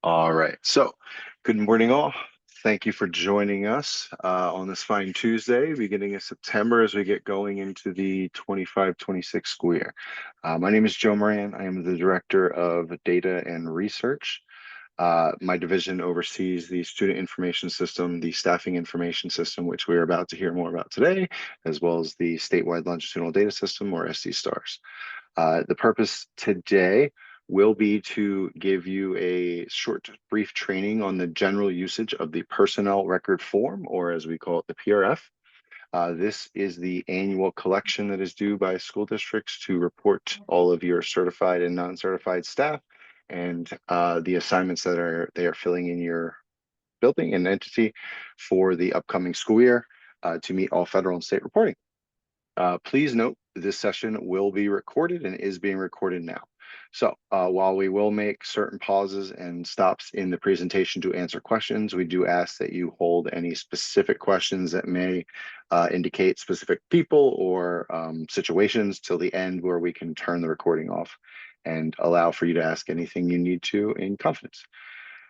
All right. So, good morning, all. Thank you for joining us on this fine Tuesday, beginning of September, as we get going into the 25-26 school year. My name is Joe Moran. I am the Director of Data and Research. My division oversees the Student Information System, the Staffing Information System, which we are about to hear more about today, as well as the Statewide Longitudinal Data System, or SD-STARS. The purpose today will be to give you a short, brief training on the general usage of the Personnel Record Form, or as we call it, the PRF. This is the annual collection that is due by school districts to report all of your certified and non-certified staff and the assignments that they are filling in your building and entity for the upcoming school year to meet all federal and state reporting. Please note this session will be recorded and is being recorded now. So while we will make certain pauses and stops in the presentation to answer questions, we do ask that you hold any specific questions that may indicate specific people or situations till the end, where we can turn the recording off and allow for you to ask anything you need to in confidence.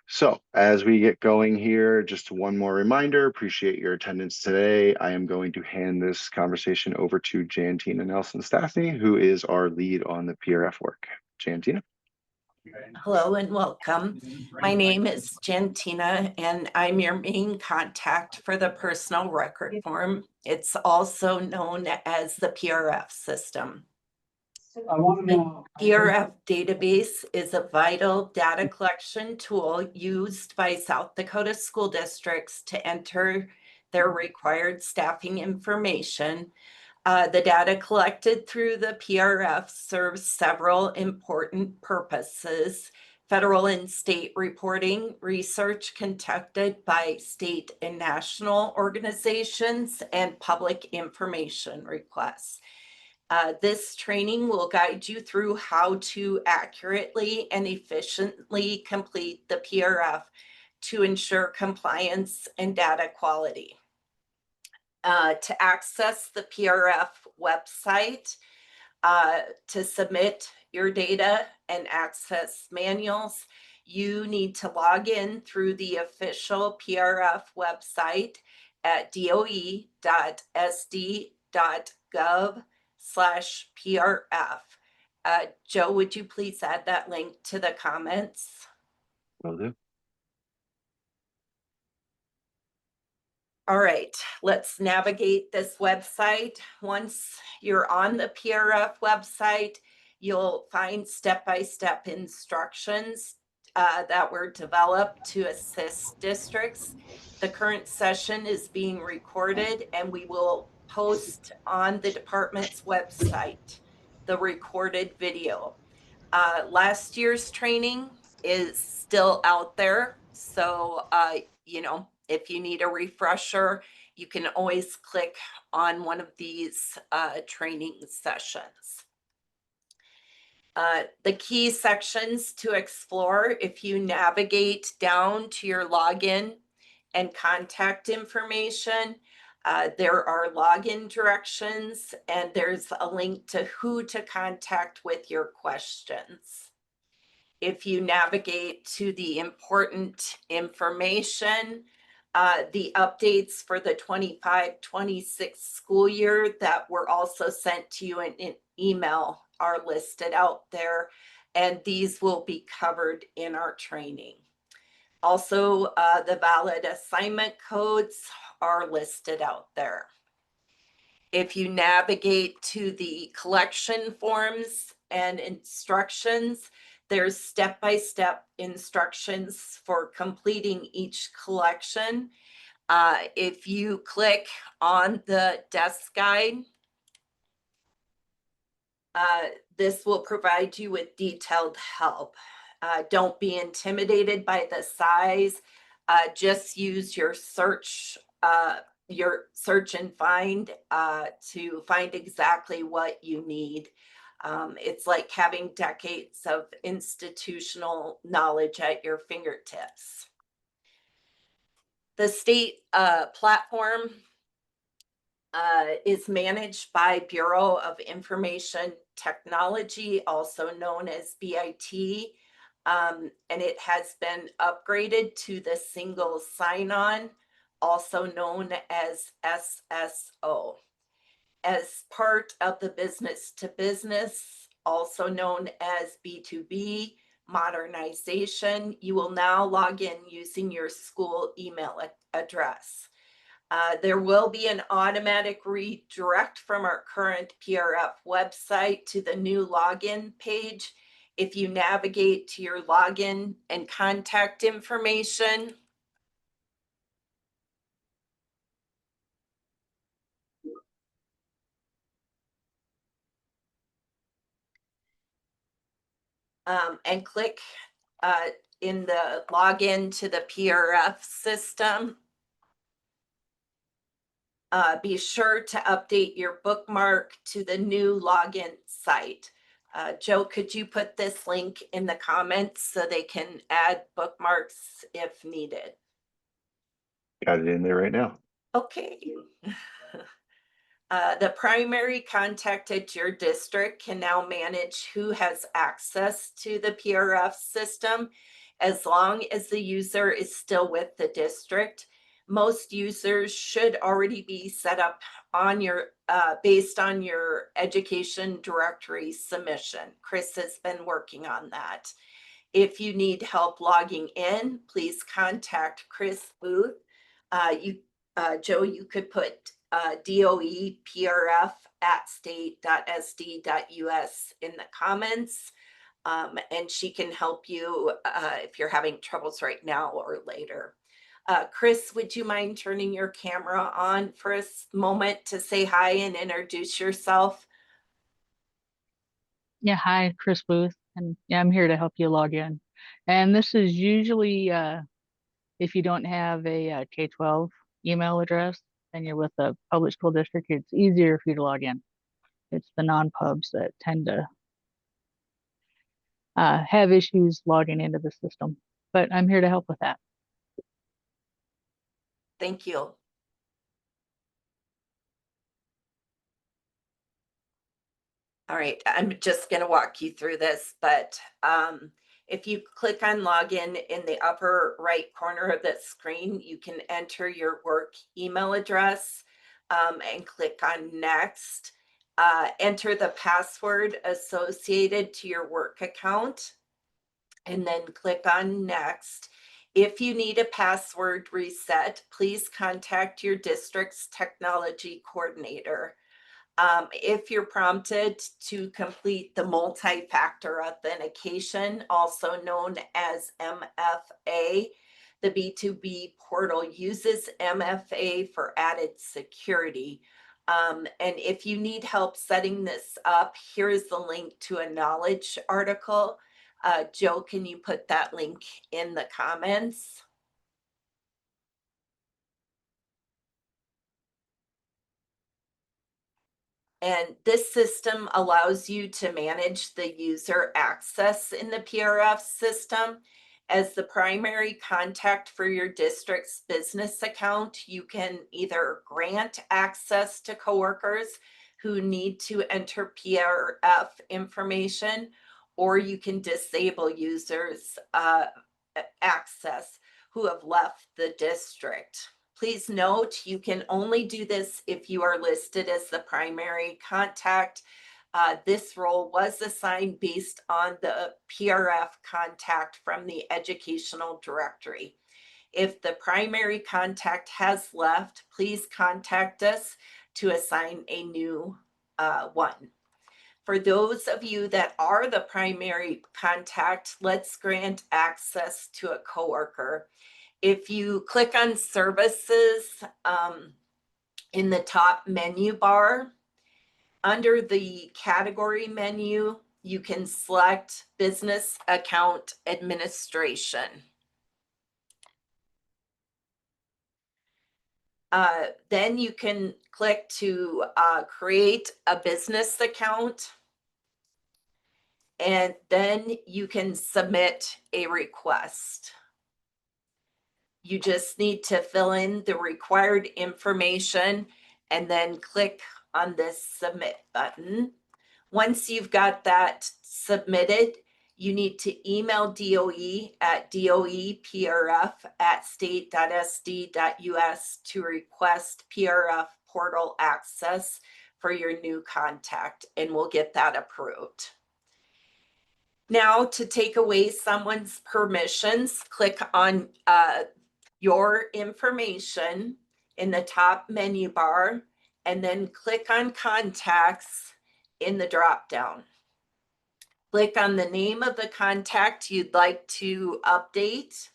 So as we get going here, just one more reminder, appreciate your attendance today. I am going to hand this conversation over to Jantina Nelson-Staffney, who is our lead on the PRF work. Jantina. Hello and welcome. My name is Jantina and I'm your main contact for the personal record form. It's also known as the PRF system. The PRF database is a vital data collection tool used by South Dakota school districts to enter their required staffing information. The data collected through the PRF serves several important purposes: federal and state reporting, research conducted by state and national organizations, and public information requests. This training will guide you through how to accurately and efficiently complete the PRF to ensure compliance and data quality. To access the PRF website, to submit your data and access manuals, you need to log in through the official PRF website at doe.sd.gov/PRF. Joe, would you please add that link to the comments? Will do. All right, let's navigate this website. Once you're on the PRF website, you'll find step-by-step instructions that were developed to assist districts. The current session is being recorded and we will post on the department's website the recorded video. Last year's training is still out there, so if you need a refresher, you can always click on one of these training sessions. The key sections to explore: if you navigate down to your login and contact information, there are login directions and there's a link to who to contact with your questions. If you navigate to the important information, the updates for the 25-26 school year that were also sent to you in an email are listed out there, and these will be covered in our training. Also, the valid assignment codes are listed out there. If you navigate to the collection forms and instructions, there's step-by-step instructions for completing each collection. If you click on the desk guide, this will provide you with detailed help. Don't be intimidated by the size. Just use your search and find to find exactly what you need. It's like having decades of institutional knowledge at your fingertips. The state platform is managed by Bureau of Information Technology, also known as BIT. And it has been upgraded to the single sign-on, also known as SSO. As part of the business to business, also known as B2B modernization, you will now log in using your school email address. There will be an automatic redirect from our current PRF website to the new login page. If you navigate to your login and contact information, and click in the login to the PRF system, be sure to update your bookmark to the new login site. Joe, could you put this link in the comments so they can add bookmarks if needed? Got it in there right now. Okay. The primary contact at your district can now manage who has access to the PRF system as long as the user is still with the district. Most users should already be set up on your based on your education directory submission. Chris has been working on that. If you need help logging in, please contact Chris Booth. Joe, you could put DOE PRF at state.sd.us in the comments, and she can help you if you're having troubles right now or later. Chris, would you mind turning your camera on for a moment to say hi and introduce yourself? Yeah, hi, Chris Booth, and yeah, I'm here to help you log in. And this is usually if you don't have a K-12 email address and you're with a public school district, it's easier for you to log in. It's the non-pubs that tend to have issues logging into the system, but I'm here to help with that. Thank you. All right, I'm just going to walk you through this, but if you click on login in the upper right corner of the screen, you can enter your work email address and click on next. Enter the password associated to your work account and then click on next. If you need a password reset, please contact your district's technology coordinator. If you're prompted to complete the multi-factor authentication, also known as MFA, the B2B portal uses MFA for added security. And if you need help setting this up, here's the link to a knowledge article. Joe, can you put that link in the comments? And this system allows you to manage the user access in the PRF system. As the primary contact for your district's business account, you can either grant access to coworkers who need to enter PRF information, or you can disable users' access who have left the district. Please note, you can only do this if you are listed as the primary contact. This role was assigned based on the PRF contact from the educational directory. If the primary contact has left, please contact us to assign a new one. For those of you that are the primary contact, let's grant access to a coworker. If you click on services in the top menu bar, under the category menu, you can select business account administration. Then you can click to create a business account, and then you can submit a request. You just need to fill in the required information and then click on this submit button. Once you've got that submitted, you need to email DOE at doeprf@state.sd.us to request PRF portal access for your new contact, and we'll get that approved. Now, to take away someone's permissions, click on your information in the top menu bar, and then click on contacts in the drop down. Click on the name of the contact you'd like to update,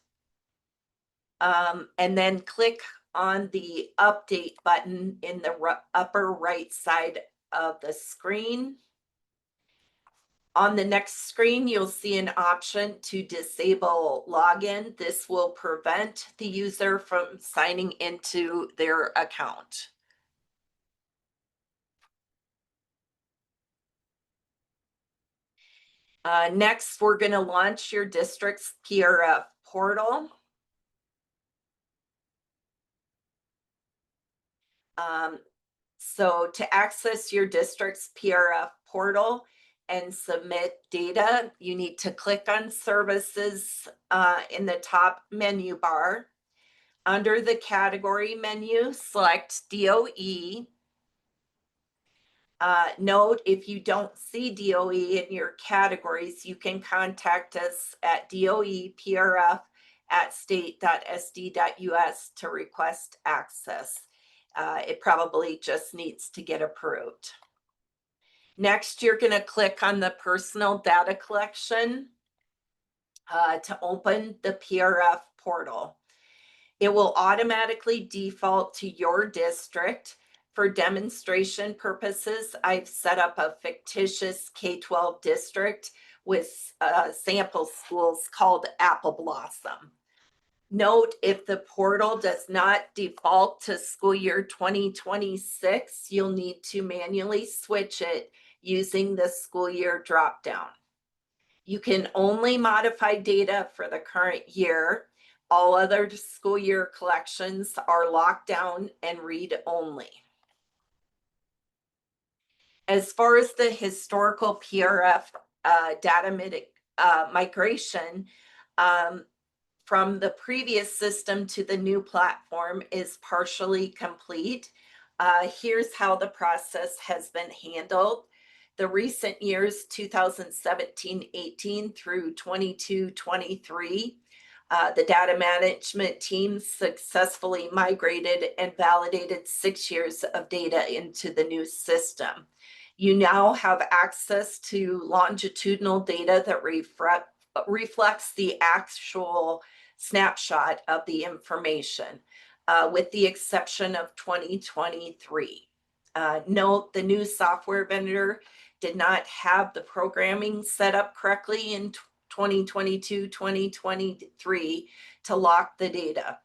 and then click on the update button in the upper right side of the screen. On the next screen, you'll see an option to disable login. This will prevent the user from signing into their account. Next, we're going to launch your district's PRF portal. So to access your district's PRF portal and submit data, you need to click on services in the top menu bar. Under the category menu, select DOE. Note, if you don't see DOE in your categories, you can contact us at doeprf@state.sd.us to request access. It probably just needs to get approved. Next, you're going to click on the personal data collection to open the PRF portal. It will automatically default to your district. For demonstration purposes, I've set up a fictitious K-12 district with sample schools called Apple Blossom. Note, if the portal does not default to school year 2026, you'll need to manually switch it using the school year dropdown. You can only modify data for the current year. All other school year collections are locked down and read only. As far as the historical PRF data migration from the previous system to the new platform is partially complete. Here's how the process has been handled. The recent years, 2017-18 through 22-23, the data management team successfully migrated and validated 6 years of data into the new system. You now have access to longitudinal data that reflects the actual snapshot of the information, with the exception of 2023. Note, the new software vendor did not have the programming set up correctly in 2022-2023 to lock the data.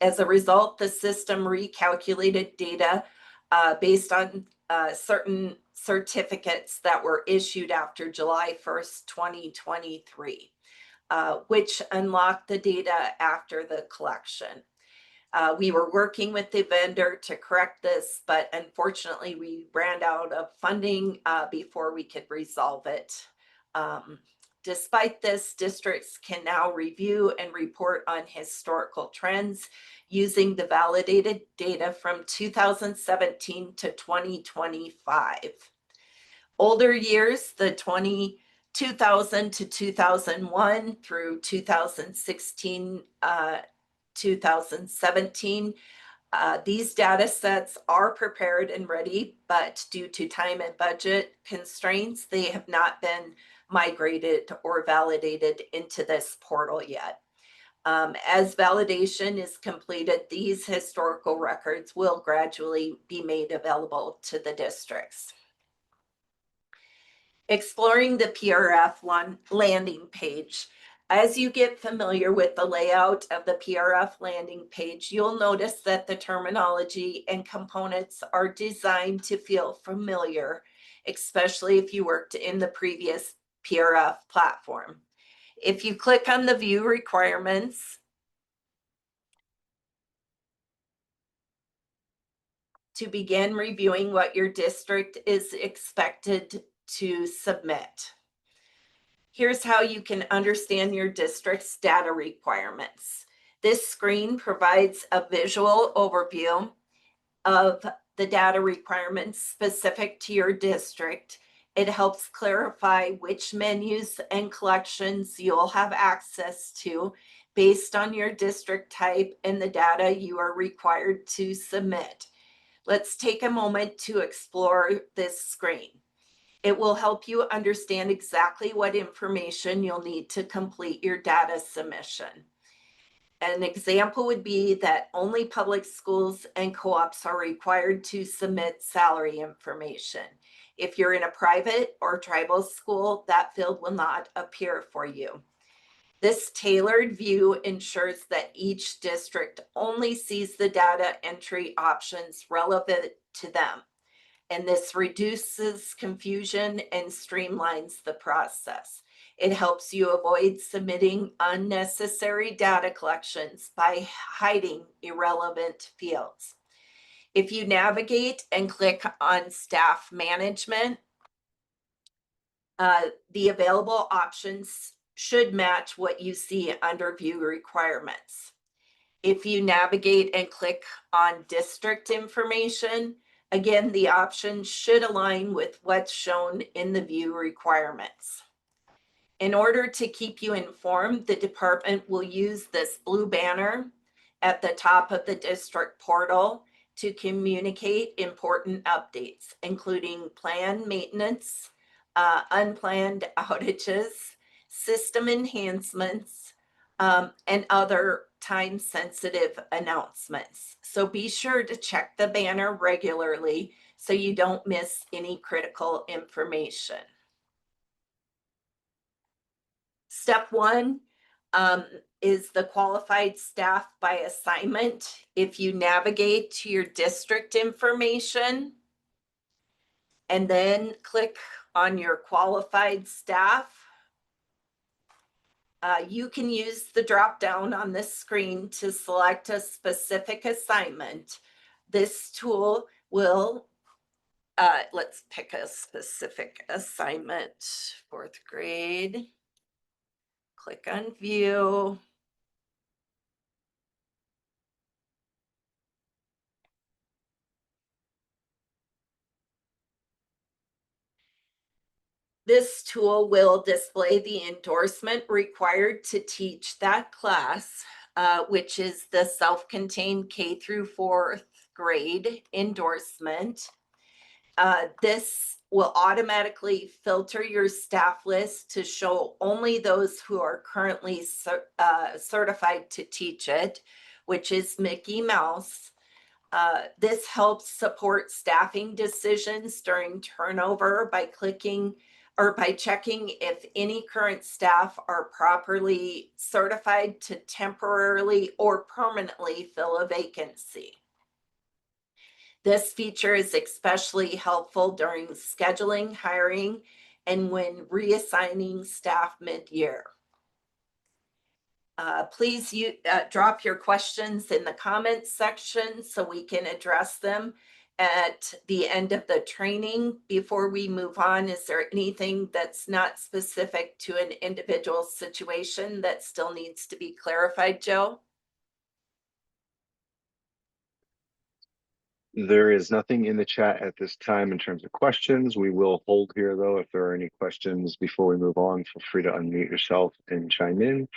As a result, the system recalculated data based on certain certificates that were issued after July 1st, 2023, which unlocked the data after the collection. We were working with the vendor to correct this, but unfortunately we ran out of funding before we could resolve it. Despite this, districts can now review and report on historical trends using the validated data from 2017 to 2025. Older years, the 2000 to 2001 through 2016, 2017, these data sets are prepared and ready, but due to time and budget constraints, they have not been migrated or validated into this portal yet. As validation is completed, these historical records will gradually be made available to the districts. Exploring the PRF landing page. As you get familiar with the layout of the PRF landing page, you'll notice that the terminology and components are designed to feel familiar, especially if you worked in the previous PRF platform. If you click on the view requirements to begin reviewing what your district is expected to submit. Here's how you can understand your district's data requirements. This screen provides a visual overview of the data requirements specific to your district. It helps clarify which menus and collections you'll have access to based on your district type and the data you are required to submit. Let's take a moment to explore this screen. It will help you understand exactly what information you'll need to complete your data submission. An example would be that only public schools and co-ops are required to submit salary information. If you're in a private or tribal school, that field will not appear for you. This tailored view ensures that each district only sees the data entry options relevant to them. And this reduces confusion and streamlines the process. It helps you avoid submitting unnecessary data collections by hiding irrelevant fields. If you navigate and click on staff management, the available options should match what you see under view requirements. If you navigate and click on district information, again, the options should align with what's shown in the view requirements. In order to keep you informed, the department will use this blue banner at the top of the district portal to communicate important updates, including planned maintenance, unplanned outages, system enhancements, and other time-sensitive announcements. So be sure to check the banner regularly so you don't miss any critical information. Step one is the qualified staff by assignment. If you navigate to your district information and then click on your qualified staff, you can use the drop down on this screen to select a specific assignment. This tool will, let's pick a specific assignment, 4th grade. Click on view. This tool will display the endorsement required to teach that class, which is the self-contained K through 4th grade endorsement. This will automatically filter your staff list to show only those who are currently certified to teach it, which is Mickey Mouse. This helps support staffing decisions during turnover by clicking or by checking if any current staff are properly certified to temporarily or permanently fill a vacancy. This feature is especially helpful during scheduling, hiring, and when reassigning staff mid-year. Please drop your questions in the comments section so we can address them at the end of the training. Before we move on, is there anything that's not specific to an individual situation that still needs to be clarified, Joe? There is nothing in the chat at this time in terms of questions. We will hold here though. If there are any questions before we move on, feel free to unmute yourself and chime in.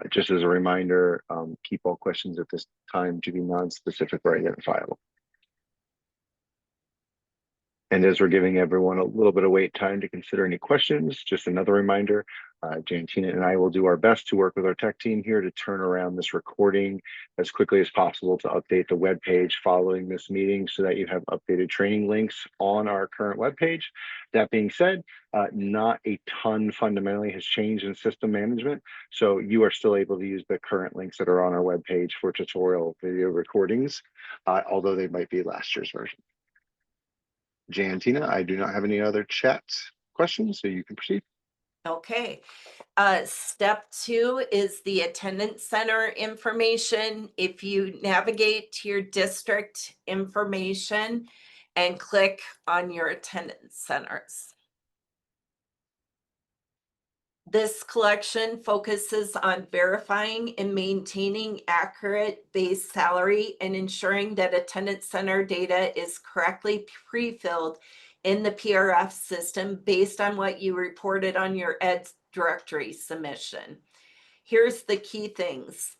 Just as a reminder, keep all questions at this time to be non-specific or identifiable. And as we're giving everyone a little bit of wait time to consider any questions, just another reminder, Jantina and I will do our best to work with our tech team here to turn around this recording as quickly as possible to update the web page following this meeting so that you have updated training links on our current web page. That being said, not a ton fundamentally has changed in system management. So you are still able to use the current links that are on our web page for tutorial video recordings, although they might be last year's version. Jantina, I do not have any other chat questions, so you can proceed. Okay. Step 2 is the attendance center information. If you navigate to your district information and click on your attendance centers. This collection focuses on verifying and maintaining accurate base salary and ensuring that attendance center data is correctly pre-filled in the PRF system based on what you reported on your Ed Directory submission. Here's the key things.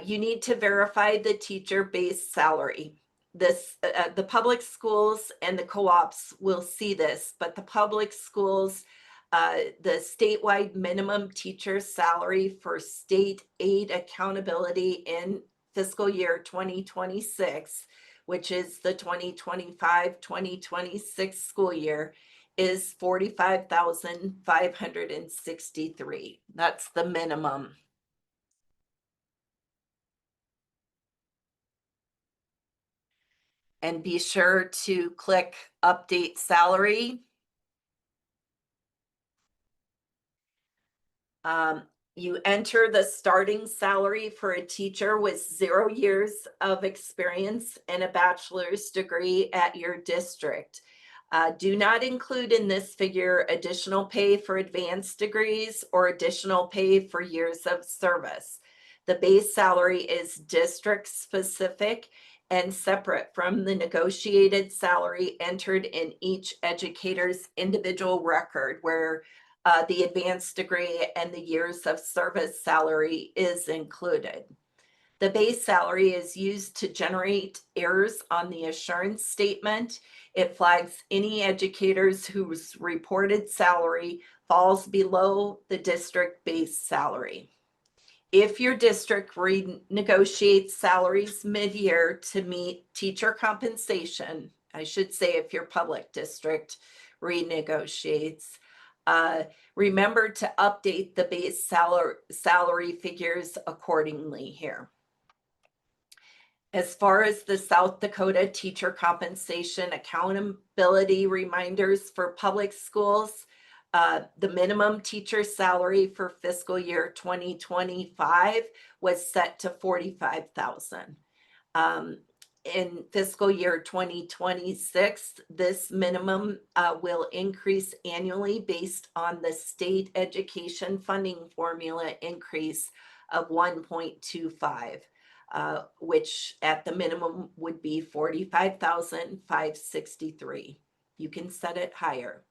You need to verify the teacher base salary. The public schools and the co-ops will see this, but the public schools, the statewide minimum teacher salary for state aid accountability in fiscal year 2026, which is the 2025-2026 school year, is $45,563. That's the minimum. And be sure to click update salary. You enter the starting salary for a teacher with 0 years of experience and a bachelor's degree at your district. Do not include in this figure additional pay for advanced degrees or additional pay for years of service. The base salary is district specific and separate from the negotiated salary entered in each educator's individual record, where the advanced degree and the years of service salary is included. The base salary is used to generate errors on the assurance statement. It flags any educators whose reported salary falls below the district base salary. If your district renegotiates salaries mid-year to meet teacher compensation, I should say if your public district renegotiates, remember to update the base salary figures accordingly here. As far as the South Dakota teacher compensation accountability reminders for public schools, the minimum teacher salary for fiscal year 2025 was set to $45,000. In fiscal year 2026, this minimum will increase annually based on the state education funding formula increase of 1.25. Which at the minimum would be $45,563. You can set it higher.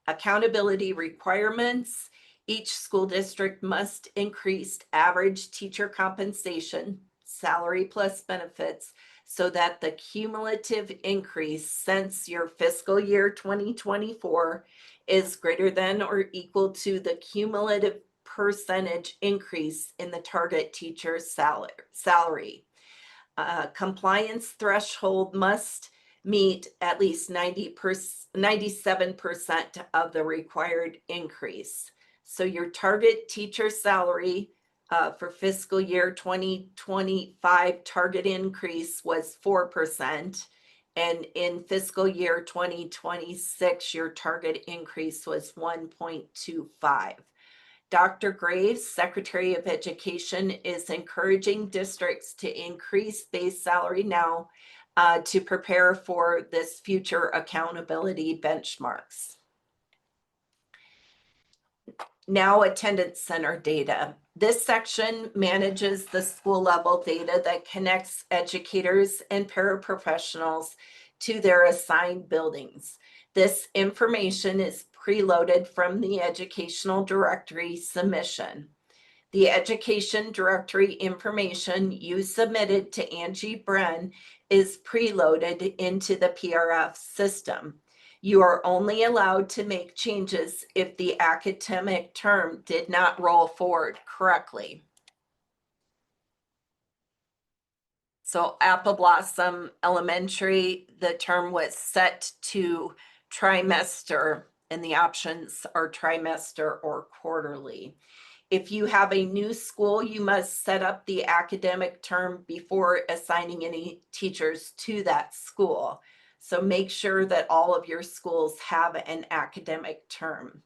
Accountability requirements. Each school district must increase average teacher compensation, salary plus benefits, so that the cumulative increase since your fiscal year 2024 is greater than or equal to the cumulative percentage increase in the target teacher's salary. Compliance threshold must meet at least 97% of the required increase. So your target teacher salary for fiscal year 2025 target increase was 4%. And in fiscal year 2026, your target increase was 1.25. Dr. Graves, Secretary of Education, is encouraging districts to increase base salary now to prepare for this future accountability benchmarks. Now, attendance center data. This section manages the school level data that connects educators and paraprofessionals to their assigned buildings. This information is preloaded from the educational directory submission. The education directory information you submitted to Angie Bren is preloaded into the PRF system. You are only allowed to make changes if the academic term did not roll forward correctly. So Apple Blossom Elementary, the term was set to trimester, and the options are trimester or quarterly. If you have a new school, you must set up the academic term before assigning any teachers to that school. So make sure that all of your schools have an academic term.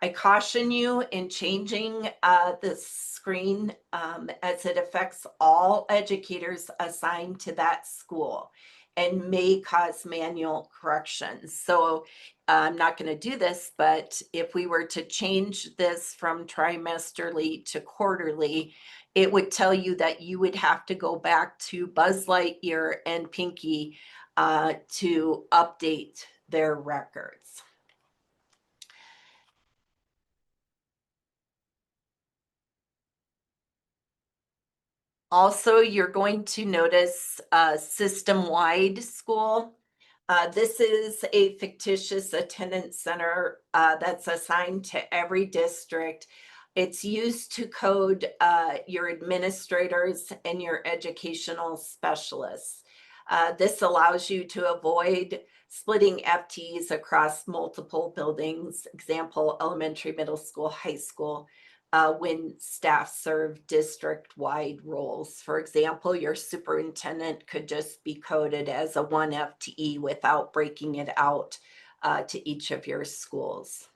I caution you in changing the screen as it affects all educators assigned to that school. and may cause manual corrections. So I'm not going to do this, but if we were to change this from trimesterly to quarterly, it would tell you that you would have to go back to Buzz Lightyear and Pinky to update their records. Also, you're going to notice system-wide school. This is a fictitious attendance center that's assigned to every district. It's used to code your administrators and your educational specialists. This allows you to avoid splitting FTEs across multiple buildings, example, elementary, middle school, high school, when staff serve district-wide roles. For example, your superintendent could just be coded as a 1 FTE without breaking it out to each of your schools.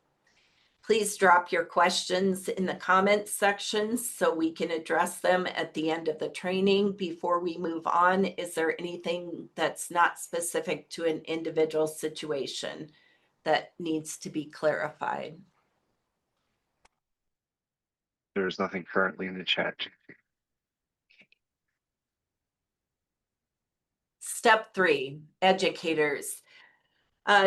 Please drop your questions in the comments section so we can address them at the end of the training. Before we move on, is there anything that's not specific to an individual situation that needs to be clarified? There's nothing currently in the chat. Step 3, educators.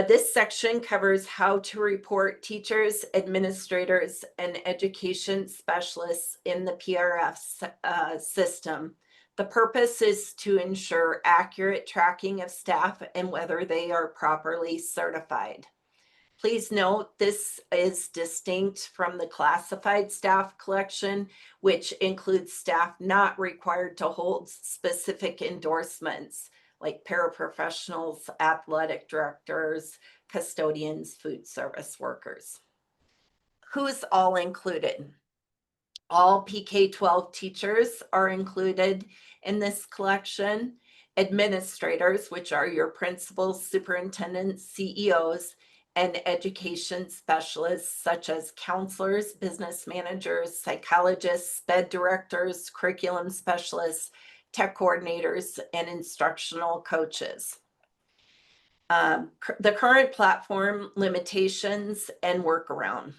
This section covers how to report teachers, administrators, and education specialists in the PRF system. The purpose is to ensure accurate tracking of staff and whether they are properly certified. Please note this is distinct from the classified staff collection, which includes staff not required to hold specific endorsements like paraprofessionals, athletic directors, custodians, food service workers. Who's all included? All PK-12 teachers are included in this collection. Administrators, which are your principals, superintendents, CEOs, and education specialists such as counselors, business managers, psychologists, SPED directors, curriculum specialists, tech coordinators, and instructional coaches. The current platform limitations and workaround.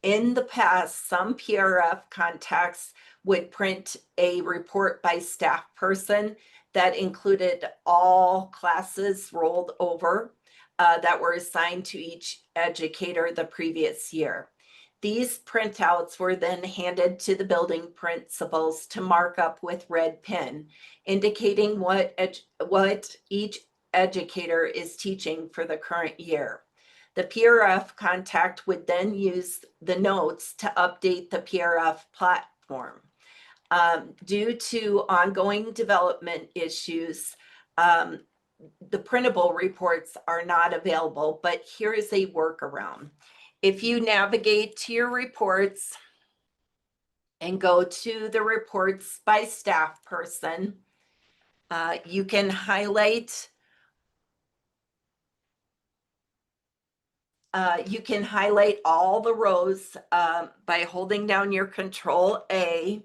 In the past, some PRF contacts would print a report by staff person that included all classes rolled over that were assigned to each educator the previous year. These printouts were then handed to the building principals to mark up with red pen, indicating what each educator is teaching for the current year. The PRF contact would then use the notes to update the PRF platform. Due to ongoing development issues, the printable reports are not available, but here is a workaround. If you navigate to your reports and go to the reports by staff person, you can highlight all the rows by holding down your Control A,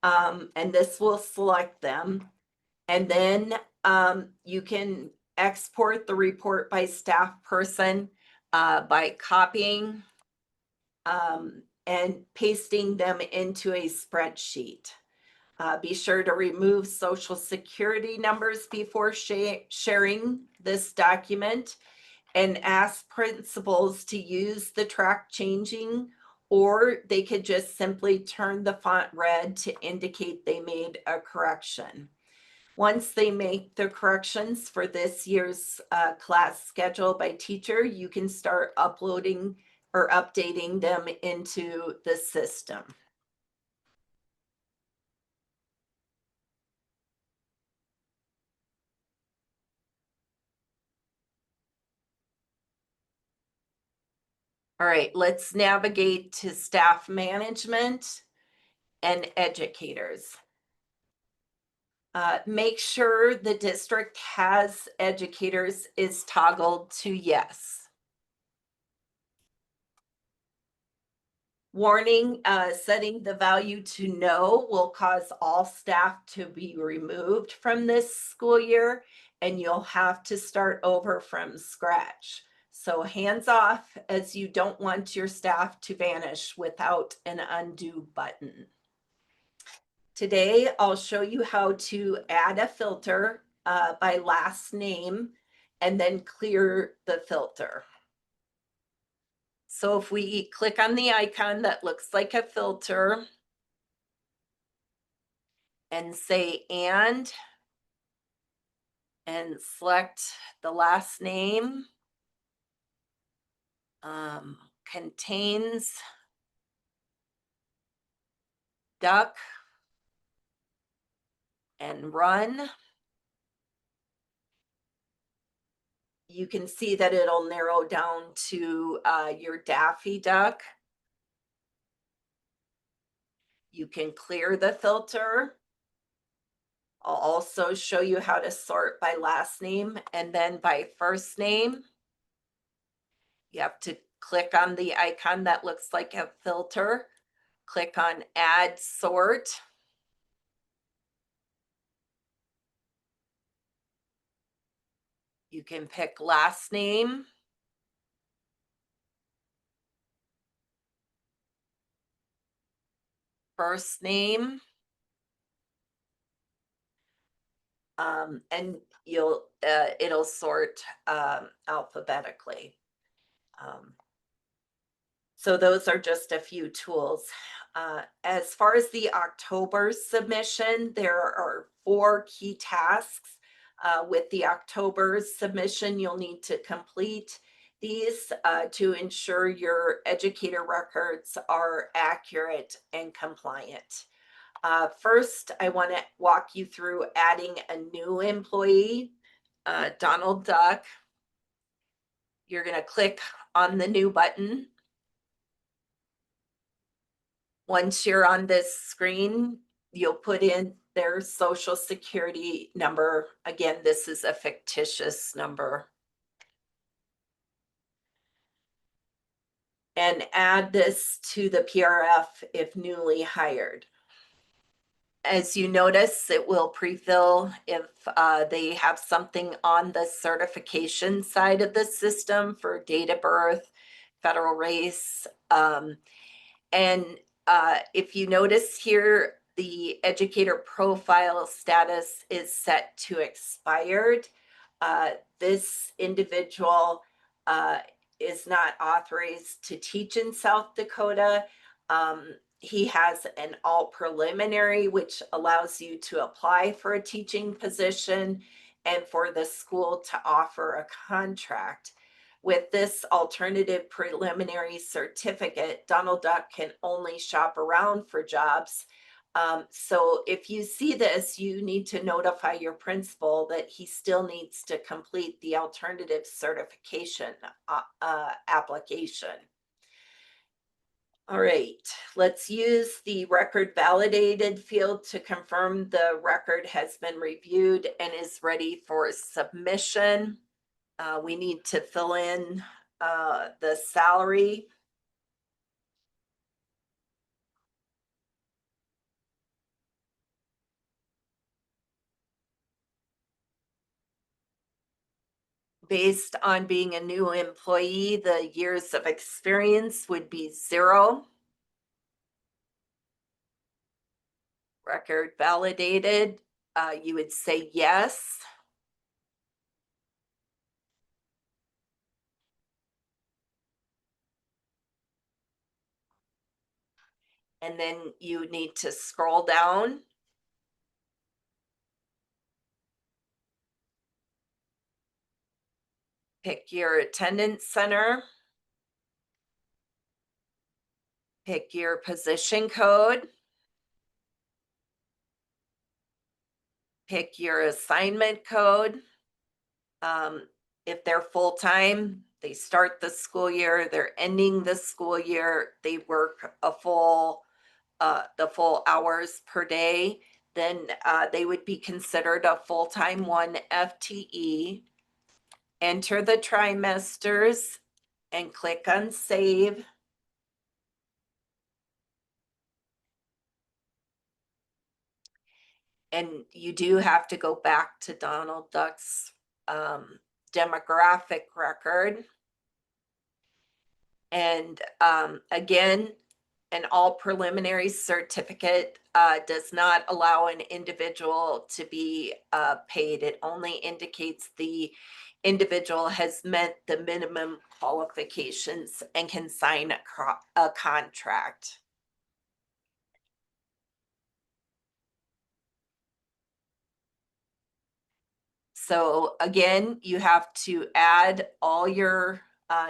and this will select them. And then you can export the report by staff person by copying and pasting them into a spreadsheet. Be sure to remove social security numbers before sharing this document, and ask principals to use the track changing, or they could just simply turn the font red to indicate they made a correction. Once they make the corrections for this year's class schedule by teacher, you can start uploading or updating them into the system. All right, let's navigate to staff management and educators. Make sure the district has educators is toggled to yes. Warning, setting the value to no will cause all staff to be removed from this school year, and you'll have to start over from scratch. So hands off, as you don't want your staff to vanish without an undo button. Today, I'll show you how to add a filter by last name and then clear the filter. So if we click on the icon that looks like a filter and say and select the last name, contains duck, and run, you can see that it'll narrow down to your Daffy Duck. You can clear the filter. I'll also show you how to sort by last name and then by first name. You have to click on the icon that looks like a filter, click on Add Sort. You can pick last name, first name, and it'll sort alphabetically. So those are just a few tools. As far as the October submission, there are 4 key tasks. With the October submission, you'll need to complete these to ensure your educator records are accurate and compliant. First, I want to walk you through adding a new employee, Donald Duck. You're going to click on the new button. Once you're on this screen, you'll put in their social security number. Again, this is a fictitious number. And add this to the PRF if newly hired. As you notice, it will pre-fill if they have something on the certification side of the system for date of birth, federal race, and if you notice here, the educator profile status is set to expired. This individual is not authorized to teach in South Dakota. He has an all preliminary, which allows you to apply for a teaching position and for the school to offer a contract. With this alternative preliminary certificate, Donald Duck can only shop around for jobs. So if you see this, you need to notify your principal that he still needs to complete the alternative certification application. All right, let's use the record validated field to confirm the record has been reviewed and is ready for submission. We need to fill in the salary. Based on being a new employee, the years of experience would be 0. Record validated, you would say yes. And then you need to scroll down. Pick your attendance center. Pick your position code. Pick your assignment code. If they're full-time, they start the school year, they're ending the school year, they work a full, the full hours per day, then they would be considered a full-time 1 FTE. Enter the trimesters and click on save. And you do have to go back to Donald Duck's demographic record. And again, an all preliminary certificate does not allow an individual to be paid. It only indicates the individual has met the minimum qualifications and can sign a contract. So again, you have to add all your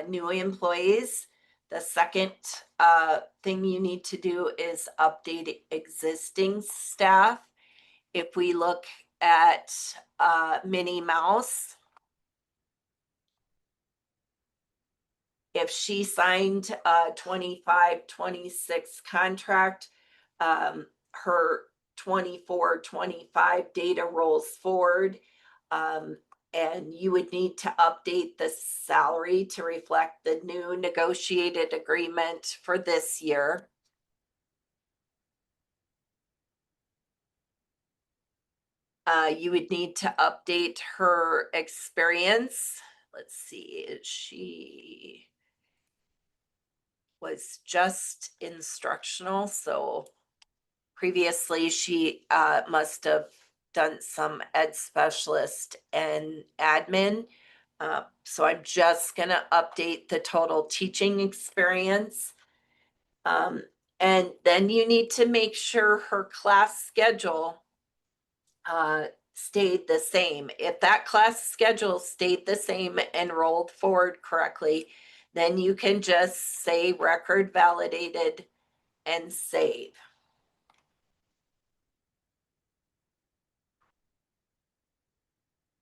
new employees. The second thing you need to do is update existing staff. If we look at Minnie Mouse, if she signed a 25-26 contract, her 24-25 data rolls forward. And you would need to update the salary to reflect the new negotiated agreement for this year. You would need to update her experience. Let's see, she was just instructional, so previously she must have done some ed specialist and admin. So I'm just going to update the total teaching experience. And then you need to make sure her class schedule stayed the same. If that class schedule stayed the same and rolled forward correctly, then you can just say record validated and save.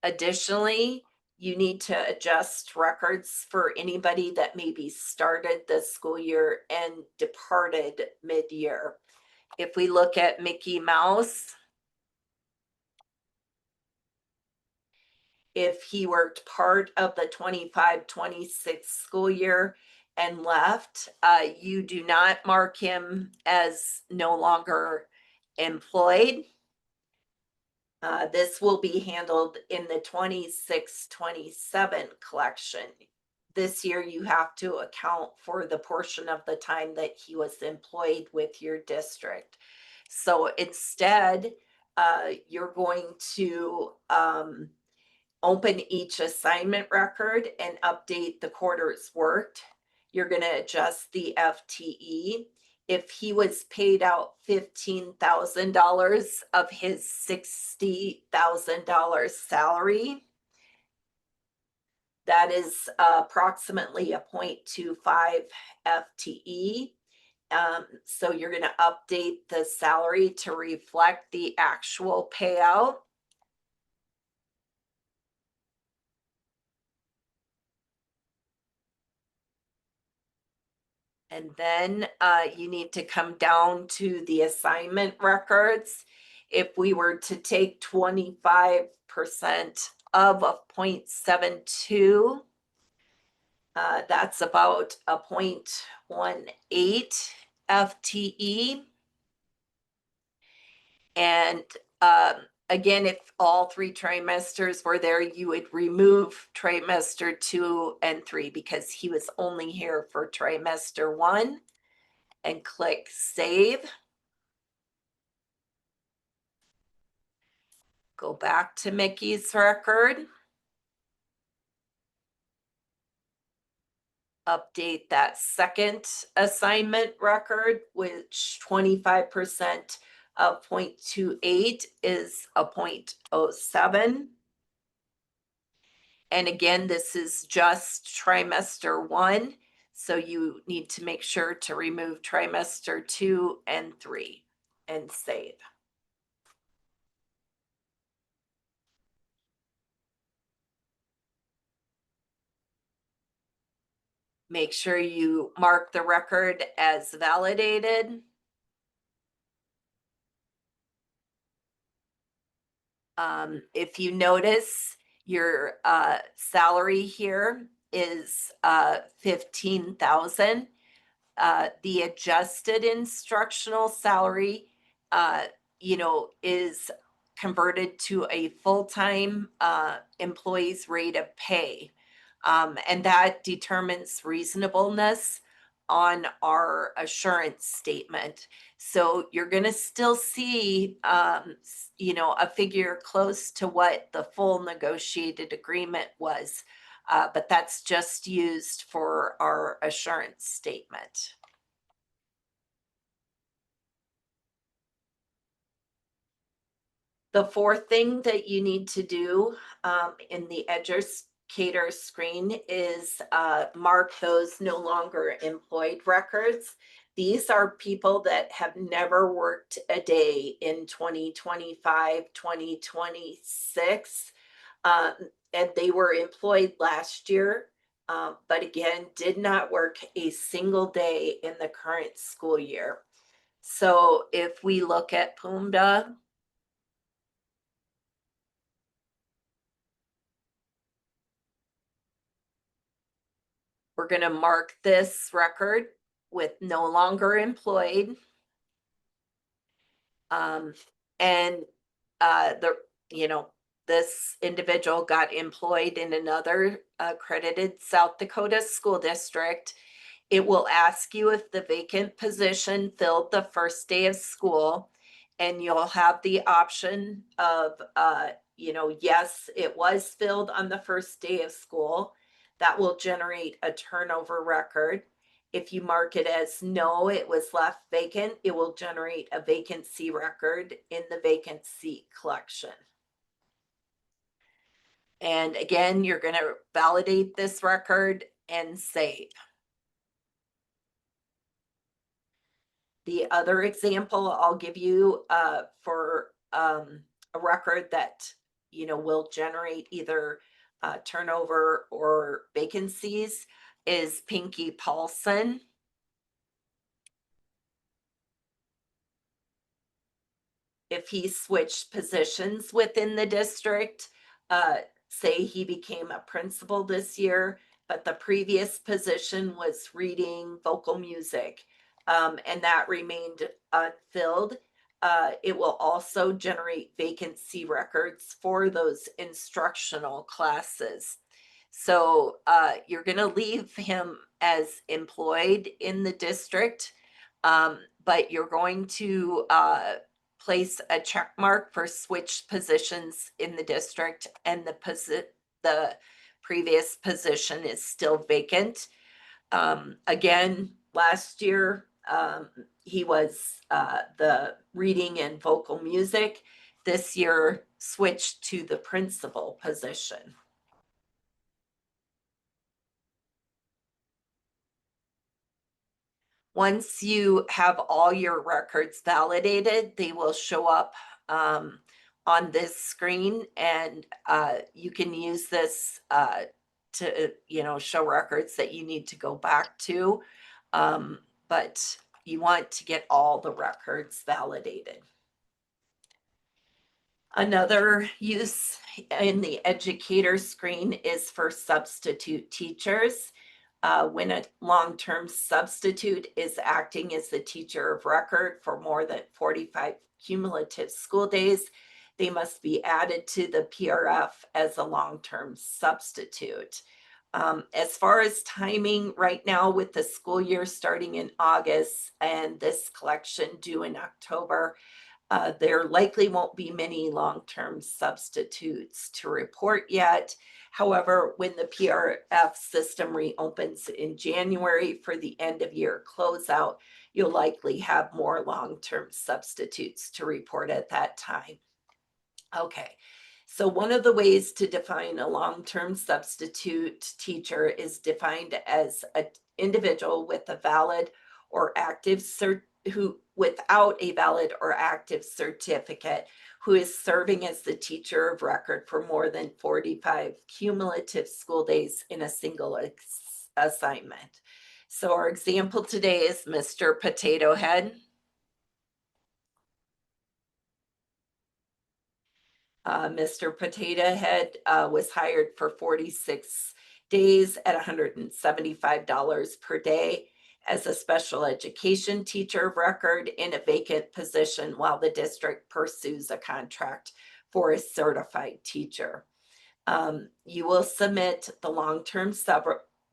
Additionally, you need to adjust records for anybody that maybe started the school year and departed mid-year. If we look at Mickey Mouse, if he worked part of the 25-26 school year and left, you do not mark him as no longer employed. This will be handled in the 26-27 collection. This year, you have to account for the portion of the time that he was employed with your district. So instead, you're going to open each assignment record and update the quarters worked. You're going to adjust the FTE. If he was paid out $15,000 of his $60,000 salary, that is approximately a 0.25 FTE. So you're going to update the salary to reflect the actual payout. And then you need to come down to the assignment records. If we were to take 25% of a 0.72, that's about a 0.18 FTE. And again, if all 3 trimesters were there, you would remove trimester 2 and 3 because he was only here for trimester 1, and click save. Go back to Mickey's record. Update that second assignment record, which 25% of 0.28 is a 0.07. And again, this is just trimester 1. So you need to make sure to remove trimester 2 and 3 and save. Make sure you mark the record as validated. If you notice, your salary here is $15,000. The adjusted instructional salary, is converted to a full-time employee's rate of pay. And that determines reasonableness on our assurance statement. So you're going to still see, a figure close to what the full negotiated agreement was. But that's just used for our assurance statement. The fourth thing that you need to do in the educator screen is mark those no longer employed records. These are people that have never worked a day in 2025, 2026, and they were employed last year, but again, did not work a single day in the current school year. So if we look at PUMDA, we're going to mark this record with no longer employed. And this individual got employed in another accredited South Dakota school district. It will ask you if the vacant position filled the first day of school, and you'll have the option of, yes, it was filled on the first day of school. That will generate a turnover record. If you mark it as no, it was left vacant, it will generate a vacancy record in the vacancy collection. And again, you're going to validate this record and save. The other example I'll give you for a record that will generate either turnover or vacancies is Pinky Paulson. If he switched positions within the district, say he became a principal this year, but the previous position was reading vocal music, and that remained unfilled, it will also generate vacancy records for those instructional classes. So you're going to leave him as employed in the district, but you're going to place a check mark for switch positions in the district, and the previous position is still vacant. Again, last year, he was the reading and vocal music. This year, switched to the principal position. Once you have all your records validated, they will show up on this screen, and you can use this to show records that you need to go back to, but you want to get all the records validated. Another use in the educator screen is for substitute teachers. When a long-term substitute is acting as the teacher of record for more than 45 cumulative school days, they must be added to the PRF as a long-term substitute. As far as timing, right now with the school year starting in August and this collection due in October, there likely won't be many long-term substitutes to report yet. However, when the PRF system reopens in January for the end of year closeout, you'll likely have more long-term substitutes to report at that time. Okay, so one of the ways to define a long-term substitute teacher is defined as an individual with a valid or active without a valid or active certificate who is serving as the teacher of record for more than 45 cumulative school days in a single assignment. So our example today is Mr. Potato Head. Mr. Potato Head was hired for 46 days at $175 per day. as a special education teacher of record in a vacant position while the district pursues a contract for a certified teacher. You will submit the long-term sub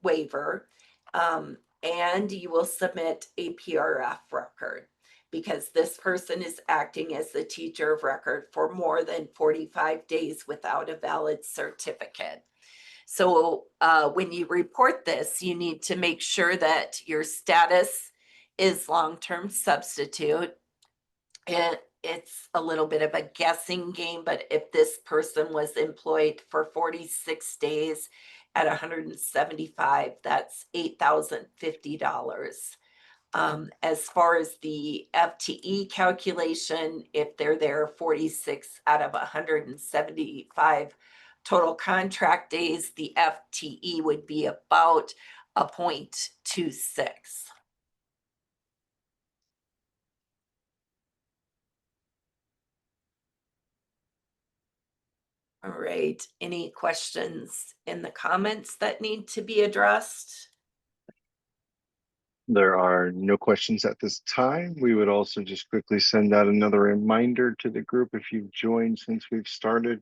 waiver, and you will submit a PRF record because this person is acting as the teacher of record for more than 45 days without a valid certificate. So when you report this, you need to make sure that your status is long-term substitute. And it's a little bit of a guessing game, but if this person was employed for 46 days at 175, that's $8,050. As far as the FTE calculation, if they're there 46 out of 175 total contract days, the FTE would be about a 0.26. All right, any questions in the comments that need to be addressed? There are no questions at this time. We would also just quickly send out another reminder to the group if you've joined since we've started.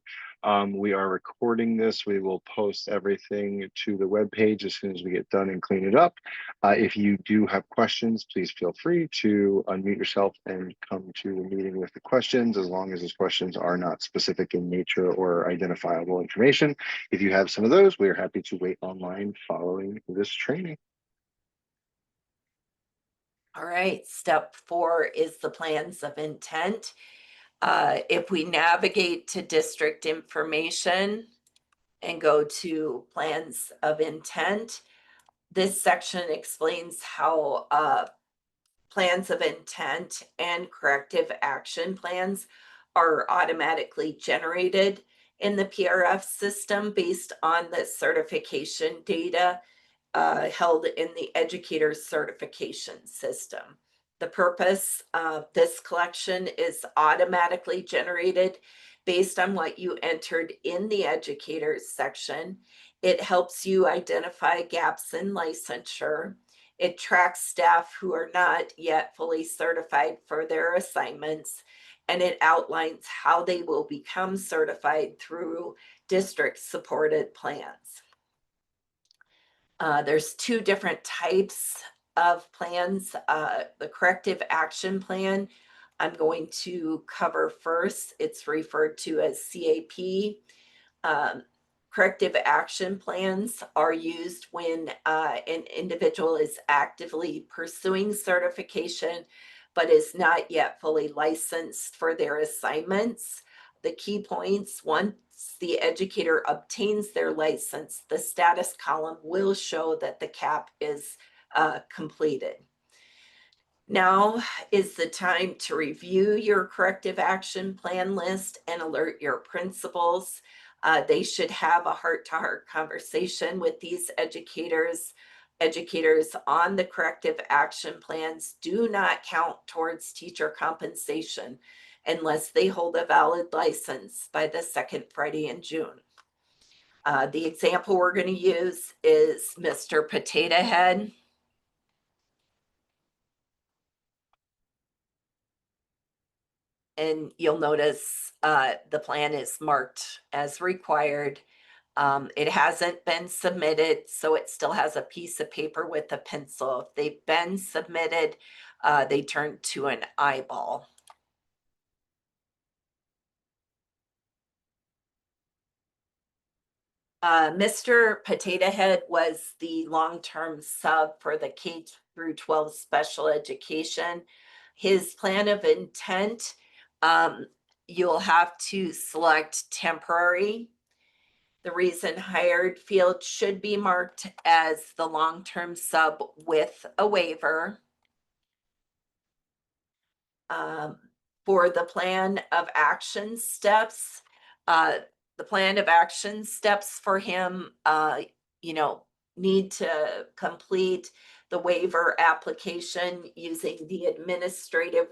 We are recording this. We will post everything to the webpage as soon as we get done and clean it up. If you do have questions, please feel free to unmute yourself and come to the meeting with the questions, as long as those questions are not specific in nature or identifiable information. If you have some of those, we are happy to wait online following this training. All right, step 4 is the plans of intent. If we navigate to district information and go to plans of intent, this section explains how plans of intent and corrective action plans are automatically generated in the PRF system based on the certification data held in the educator certification system. The purpose of this collection is automatically generated based on what you entered in the educators section. It helps you identify gaps in licensure. It tracks staff who are not yet fully certified for their assignments, and it outlines how they will become certified through district supported plans. There's 2 different types of plans. The corrective action plan, I'm going to cover first. It's referred to as CAP. Corrective action plans are used when an individual is actively pursuing certification, but is not yet fully licensed for their assignments. The key points: once the educator obtains their license, the status column will show that the CAP is completed. Now is the time to review your corrective action plan list and alert your principals. They should have a heart-to-heart conversation with these educators. Educators on the corrective action plans do not count towards teacher compensation unless they hold a valid license by the second Friday in June. The example we're going to use is Mr. Potato Head. And you'll notice the plan is marked as required. It hasn't been submitted, so it still has a piece of paper with a pencil. If they've been submitted, they turn to an eyeball. Mr. Potato Head was the long-term sub for the K through 12 special education. His plan of intent, you'll have to select temporary. The reason hired field should be marked as the long-term sub with a waiver. For the plan of action steps, the plan of action steps for him, need to complete the waiver application using the administrative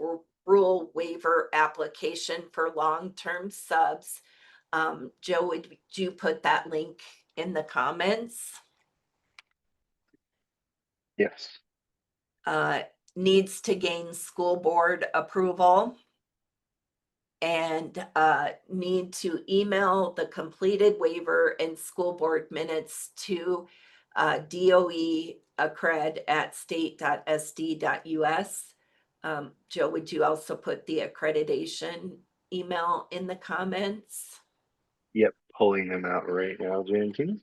rule waiver application for long-term subs. Joe, would you put that link in the comments? Yes. needs to gain school board approval and need to email the completed waiver and school board minutes to DOE accred@state.sd.us. Joe, would you also put the accreditation email in the comments? Yep, pulling them out right now, Jantina.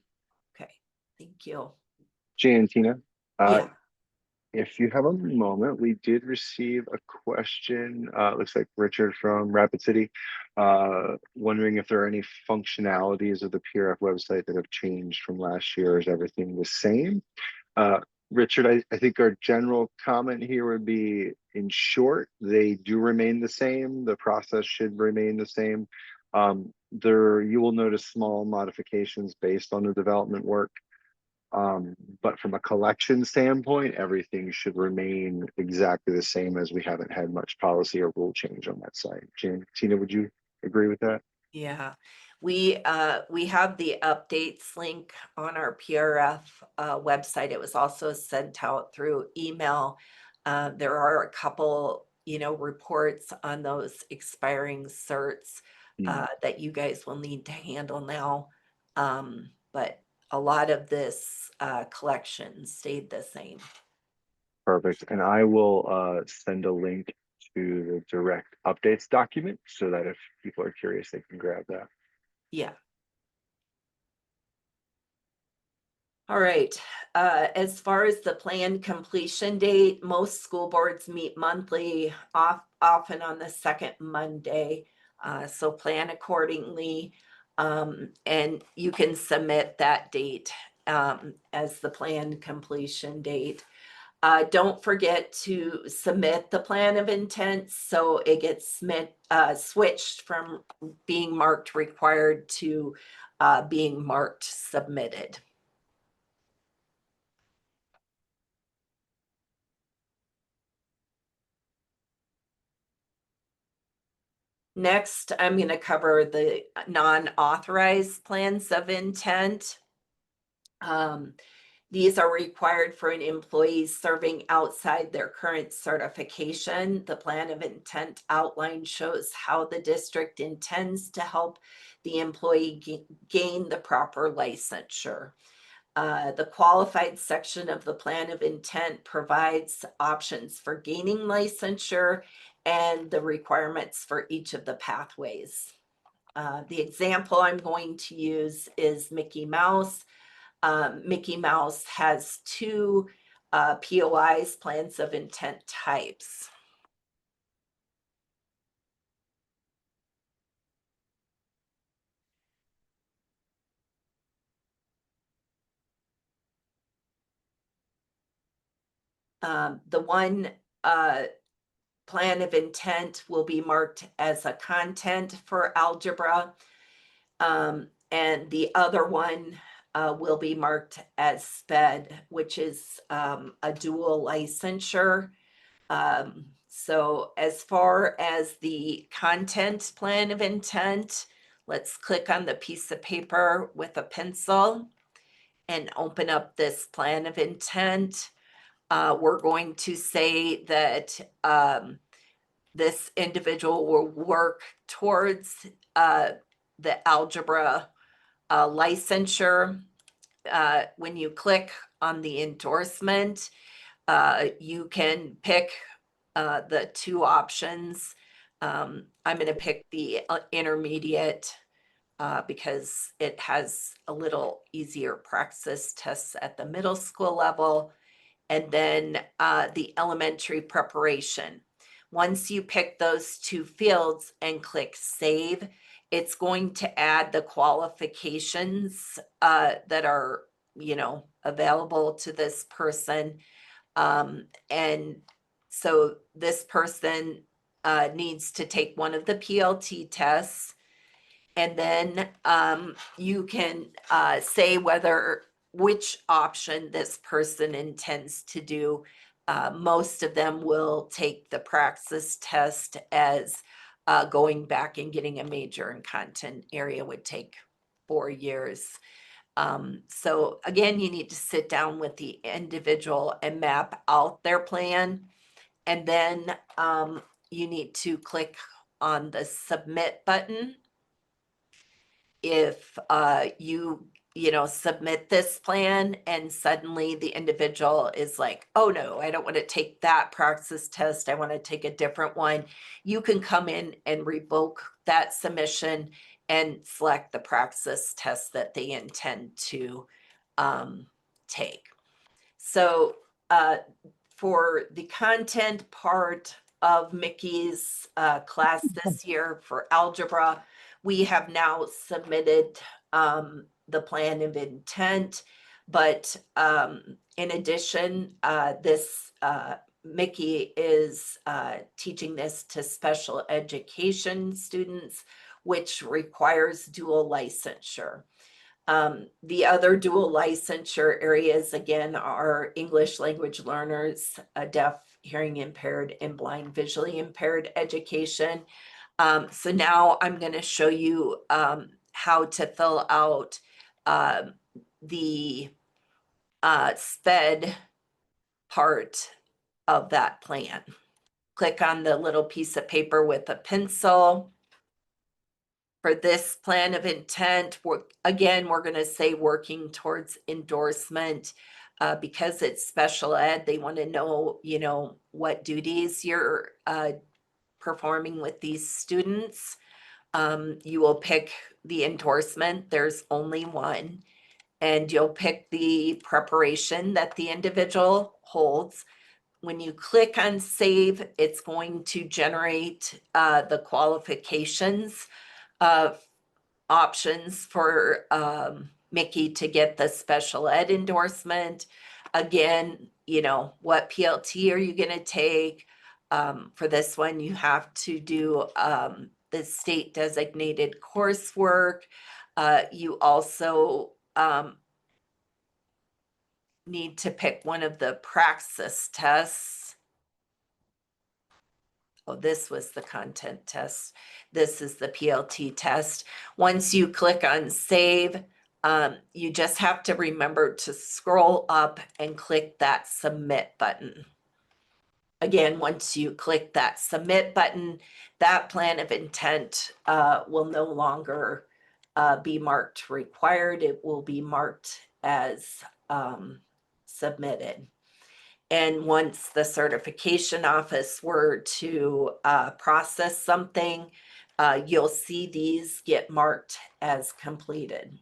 Okay, thank you. Jantina, Yeah, if you have a moment, we did receive a question. Looks like Richard from Rapid City, wondering if there are any functionalities of the PRF website that have changed from last year. Is everything the same? Uh, Richard, I think our general comment here would be, in short, they do remain the same. The process should remain the same. There, you will notice small modifications based on the development work. But from a collection standpoint, everything should remain exactly the same, as we haven't had much policy or rule change on that side. Tina, would you agree with that? yeah. We have the updates link on our PRF website. It was also sent out through email. There are a couple, reports on those expiring certs that you guys will need to handle now. But a lot of this collection stayed the same. Perfect. And I will send a link to the direct updates document so that if people are curious, they can grab that. Yeah. All right. As far as the planned completion date, most school boards meet monthly, often on the second Monday. So plan accordingly. And you can submit that date as the planned completion date. Don't forget to submit the plan of intent so it gets switched from being marked required to being marked submitted. Next, I'm going to cover the non-authorized plans of intent. These are required for an employee serving outside their current certification. The plan of intent outline shows how the district intends to help the employee gain the proper licensure. The qualified section of the plan of intent provides options for gaining licensure and the requirements for each of the pathways. The example I'm going to use is Mickey Mouse. Mickey Mouse has two POIs, plans of intent types. The one plan of intent will be marked as a content for algebra. And the other one will be marked as SPED, which is a dual licensure. So as far as the content plan of intent, let's click on the piece of paper with a pencil and open up this plan of intent. We're going to say that this individual will work towards the algebra licensure. When you click on the endorsement, you can pick the two options. I'm going to pick the intermediate because it has a little easier praxis tests at the middle school level, and then the elementary preparation. Once you pick those two fields and click save, it's going to add the qualifications that are, available to this person. And so this person needs to take one of the PLT tests, and then you can say which option this person intends to do. Most of them will take the praxis test, as going back and getting a major in content area would take 4 years. So again, you need to sit down with the individual and map out their plan. And then you need to click on the submit button. If you know, submit this plan and suddenly the individual is like, oh no, I don't want to take that praxis test, I want to take a different one, you can come in and revoke that submission and select the praxis test that they intend to take. So for the content part of Mickey's class this year for algebra, we have now submitted the plan of intent, but in addition, Mickey is teaching this to special education students, which requires dual licensure. The other dual licensure areas, again, are English language learners, deaf, hearing impaired, and blind, visually impaired education. So now I'm going to show you how to fill out the SPED part of that plan. Click on the little piece of paper with a pencil. For this plan of intent, we're going to say working towards endorsement because it's special ed. They want to know, you know, what duties you're performing with these students. You will pick the endorsement. There's only one. And you'll pick the preparation that the individual holds. When you click on save, it's going to generate the qualifications options for Mickey to get the special ed endorsement. Again, you know, what PLT are you going to take? For this one, you have to do the state designated coursework. You also need to pick one of the praxis tests. Oh, this was the content test. This is the PLT test. Once you click on save, you just have to remember to scroll up and click that submit button. Again, once you click that submit button, that plan of intent will no longer be marked required. It will be marked as submitted. And once the certification office were to process something, you'll see these get marked as completed.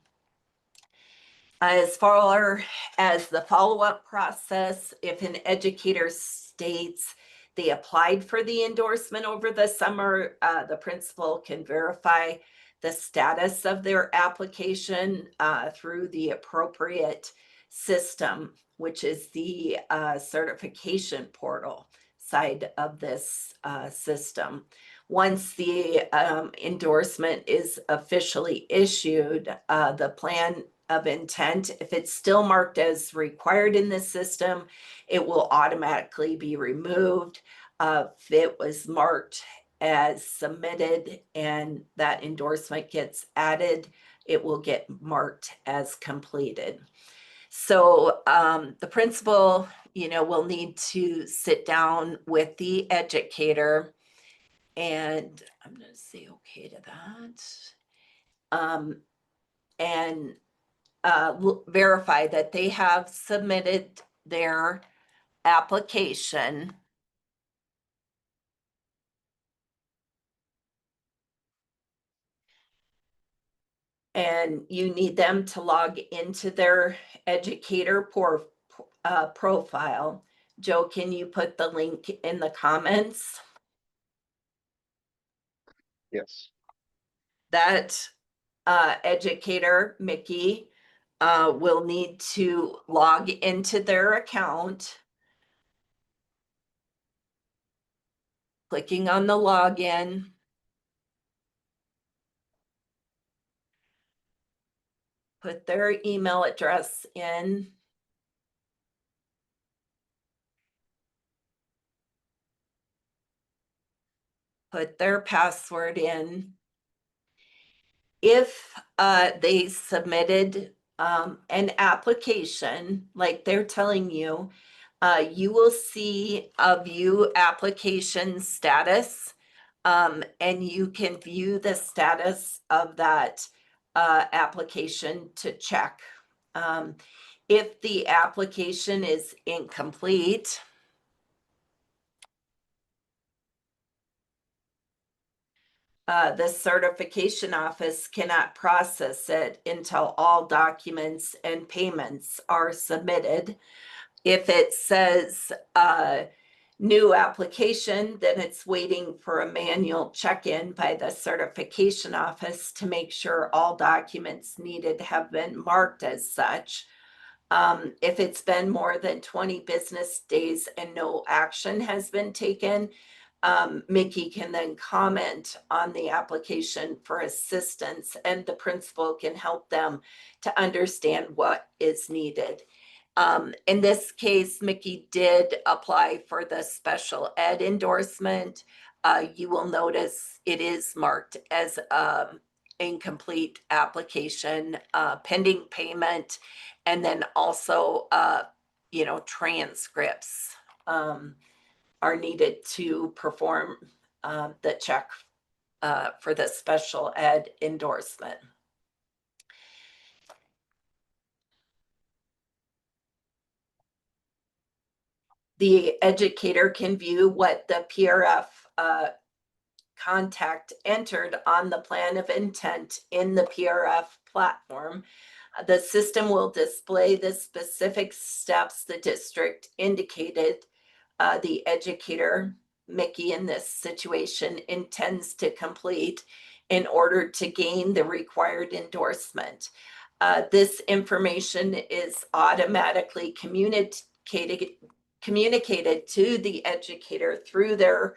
As far as the follow-up process, if an educator states they applied for the endorsement over the summer, the principal can verify the status of their application through the appropriate system, which is the certification portal side of this system. Once the endorsement is officially issued, the plan of intent, if it's still marked as required in the system, it will automatically be removed. If it was marked as submitted and that endorsement gets added, it will get marked as completed. So the principal, you know, will need to sit down with the educator, and I'm going to say okay to that. And verify that they have submitted their application. And you need them to log into their educator profile. Joe, can you put the link in the comments? Yes. That educator, Mickey, will need to log into their account. Clicking on the login. Put their email address in. Put their password in. If they submitted an application, like they're telling you, you will see a view application status, and you can view the status of that application to check. If the application is incomplete, the certification office cannot process it until all documents and payments are submitted. If it says new application, then it's waiting for a manual check-in by the certification office to make sure all documents needed have been marked as such. If it's been more than 20 business days and no action has been taken, Mickey can then comment on the application for assistance, and the principal can help them to understand what is needed. In this case, Mickey did apply for the special ed endorsement. You will notice it is marked as incomplete application, pending payment, and then also, transcripts are needed to perform the check for the special ed endorsement. The educator can view what the PRF contact entered on the plan of intent in the PRF platform. The system will display the specific steps the district indicated the educator, Mickey in this situation, intends to complete in order to gain the required endorsement. This information is automatically communicated to the educator through their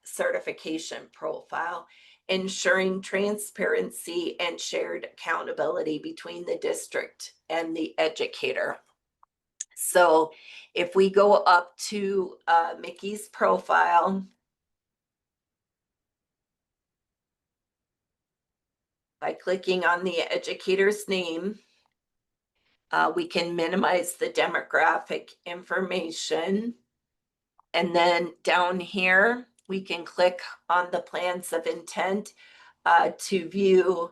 certification profile, ensuring transparency and shared accountability between the district and the educator. So if we go up to Mickey's profile, by clicking on the educator's name, we can minimize the demographic information. And then down here, we can click on the plans of intent to view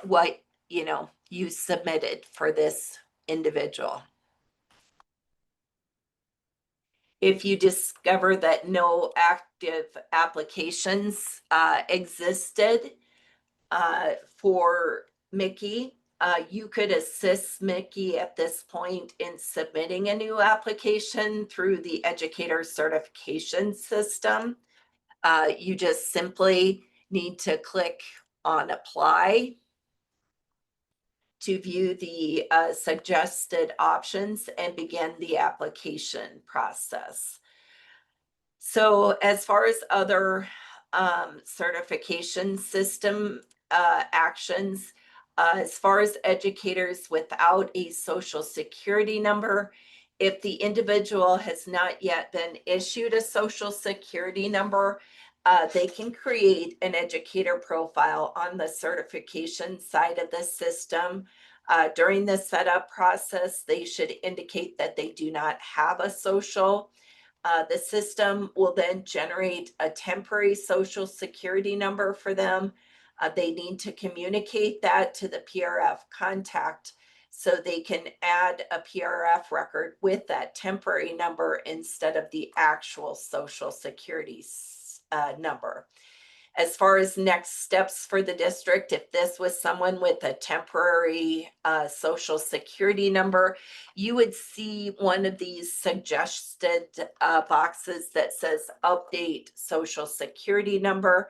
what you submitted for this individual. If you discover that no active applications existed for Mickey, you could assist Mickey at this point in submitting a new application through the educator certification system. You just simply need to click on apply to view the suggested options and begin the application process. So as far as other certification system actions, as far as educators without a social security number, if the individual has not yet been issued a social security number, they can create an educator profile on the certification side of the system. During the setup process, they should indicate that they do not have a social. The system will then generate a temporary social security number for them. They need to communicate that to the PRF contact so they can add a PRF record with that temporary number instead of the actual social security number. As far as next steps for the district, if this was someone with a temporary social security number, you would see one of these suggested boxes that says update social security number.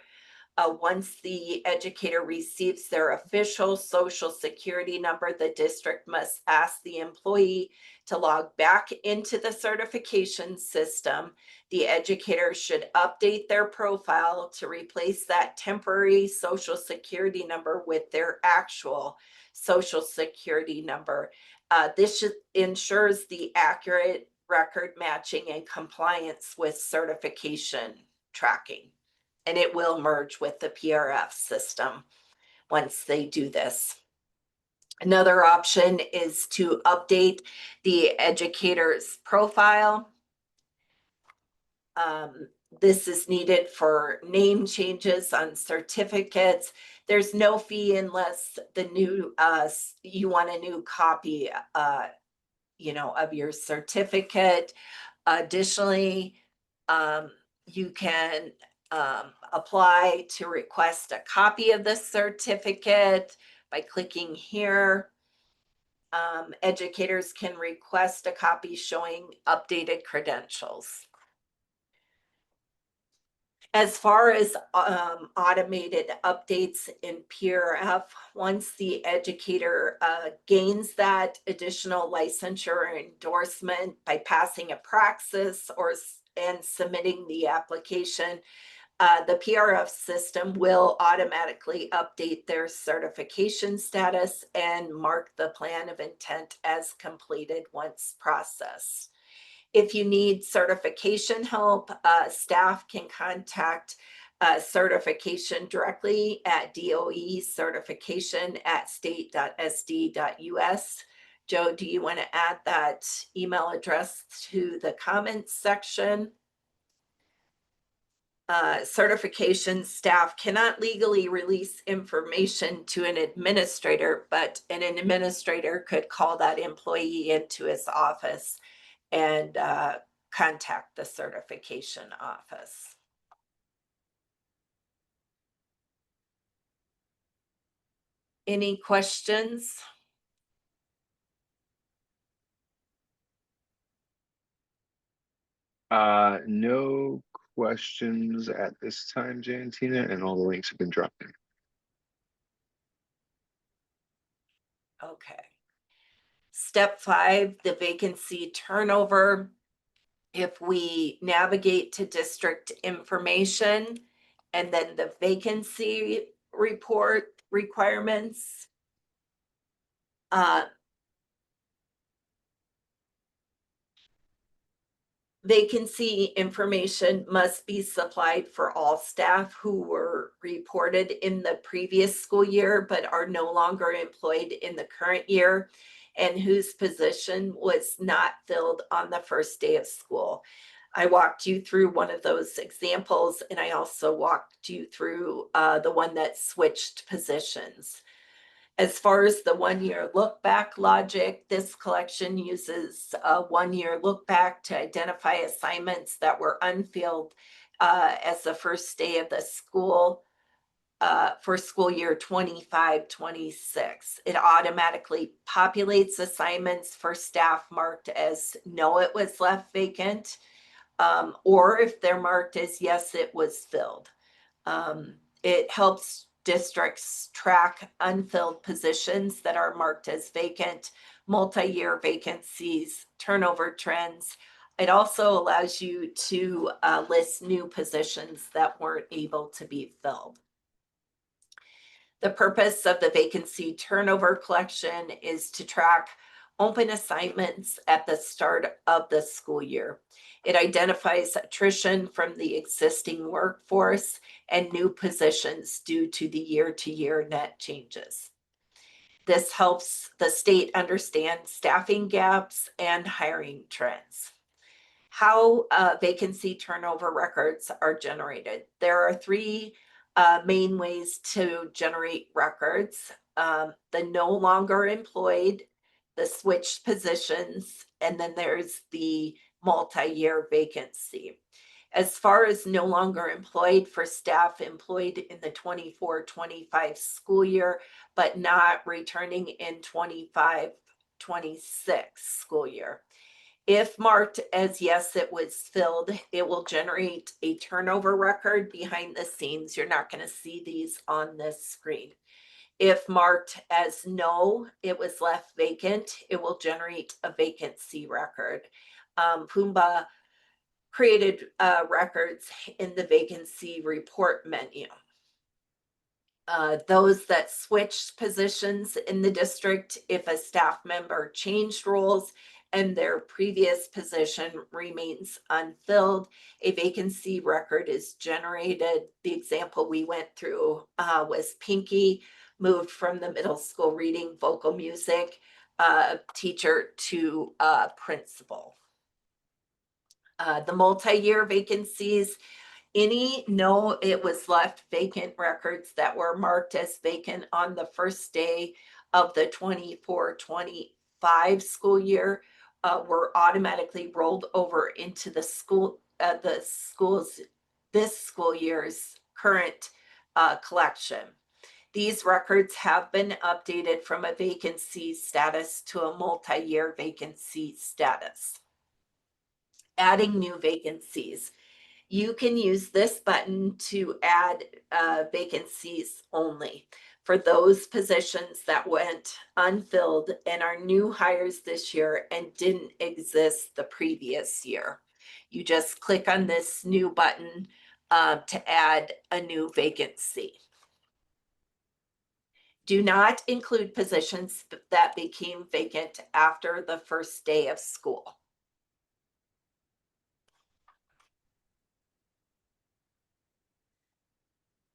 Once the educator receives their official social security number, the district must ask the employee to log back into the certification system. The educator should update their profile to replace that temporary social security number with their actual social security number. This ensures the accurate record matching and compliance with certification tracking. And it will merge with the PRF system once they do this. Another option is to update the educator's profile. This is needed for name changes on certificates. There's no fee unless the new you want a new copy of your certificate. Additionally, you can apply to request a copy of the certificate by clicking here. Educators can request a copy showing updated credentials. As far as automated updates in PRF, once the educator gains that additional licensure or endorsement by passing a praxis and submitting the application, the PRF system will automatically update their certification status and mark the plan of intent as completed once processed. If you need certification help, staff can contact certification directly at DOE certification@state.sd.us. Joe, do you want to add that email address to the comments section? Certification staff cannot legally release information to an administrator, but an administrator could call that employee into his office and contact the certification office. Any questions? No questions at this time, Jantina, and all the links have been dropped in. Okay. Step 5, the vacancy turnover. If we navigate to district information and then the vacancy report requirements, vacancy information must be supplied for all staff who were reported in the previous school year but are no longer employed in the current year and whose position was not filled on the first day of school. I walked you through one of those examples, and I also walked you through the one that switched positions. As far as the 1-year look back logic, this collection uses a 1-year look back to identify assignments that were unfilled as the first day of the school for school year 25-26. It automatically populates assignments for staff marked as no, it was left vacant, or if they're marked as yes, it was filled. It helps districts track unfilled positions that are marked as vacant, multi-year vacancies, turnover trends. It also allows you to list new positions that weren't able to be filled. The purpose of the vacancy turnover collection is to track open assignments at the start of the school year. It identifies attrition from the existing workforce and new positions due to the year-to-year net changes. This helps the state understand staffing gaps and hiring trends. How vacancy turnover records are generated. There are 3 main ways to generate records. The no longer employed, the switched positions, and then there's the multi-year vacancy. As far as no longer employed, for staff employed in the 24-25 school year, but not returning in 25-26 school year. If marked as yes, it was filled, it will generate a turnover record behind the scenes. You're not going to see these on this screen. If marked as no, it was left vacant, it will generate a vacancy record. Pumbaa created records in the vacancy report menu. Those that switched positions in the district, if a staff member changed roles and their previous position remains unfilled, a vacancy record is generated. The example we went through was Pinky moved from the middle school reading vocal music teacher to principal. The multi-year vacancies, it was left vacant records that were marked as vacant on the first day of the 24-25 school year were automatically rolled over into the school's this school year's current collection. These records have been updated from a vacancy status to a multi-year vacancy status. Adding new vacancies. You can use this button to add vacancies only for those positions that went unfilled and are new hires this year and didn't exist the previous year. You just click on this new button to add a new vacancy. Do not include positions that became vacant after the first day of school.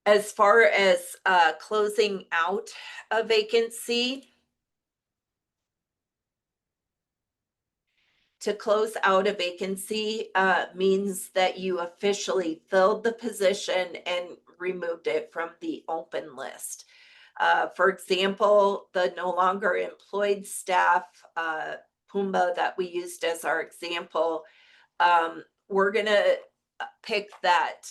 As far as closing out a vacancy, to close out a vacancy means that you officially filled the position and removed it from the open list. For example, the no longer employed staff, Pumbaa, that we used as our example, we're going to pick that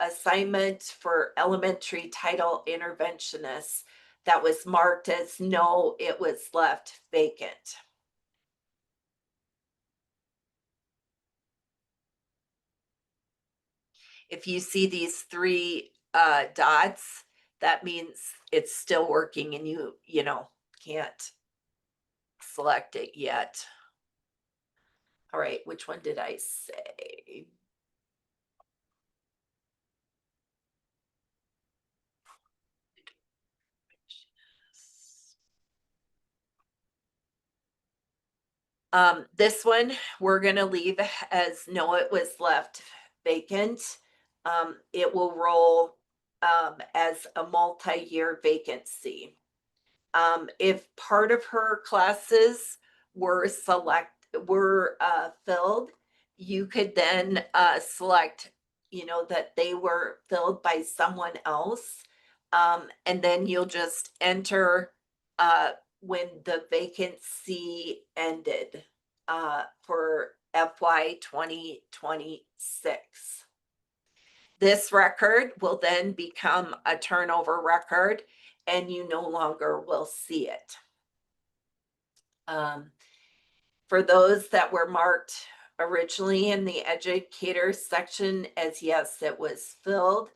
assignment for elementary title interventionist that was marked as no, it was left vacant. If you see these three dots, that means it's still working and you can't select it yet. All right, which one did I say? This one we're going to leave as no, it was left vacant. It will roll as a multi-year vacancy. If part of her classes were filled, you could then select, that they were filled by someone else. And then you'll just enter when the vacancy ended for FY 2026. This record will then become a turnover record and you no longer will see it. For those that were marked originally in the educator section as yes, it was filled,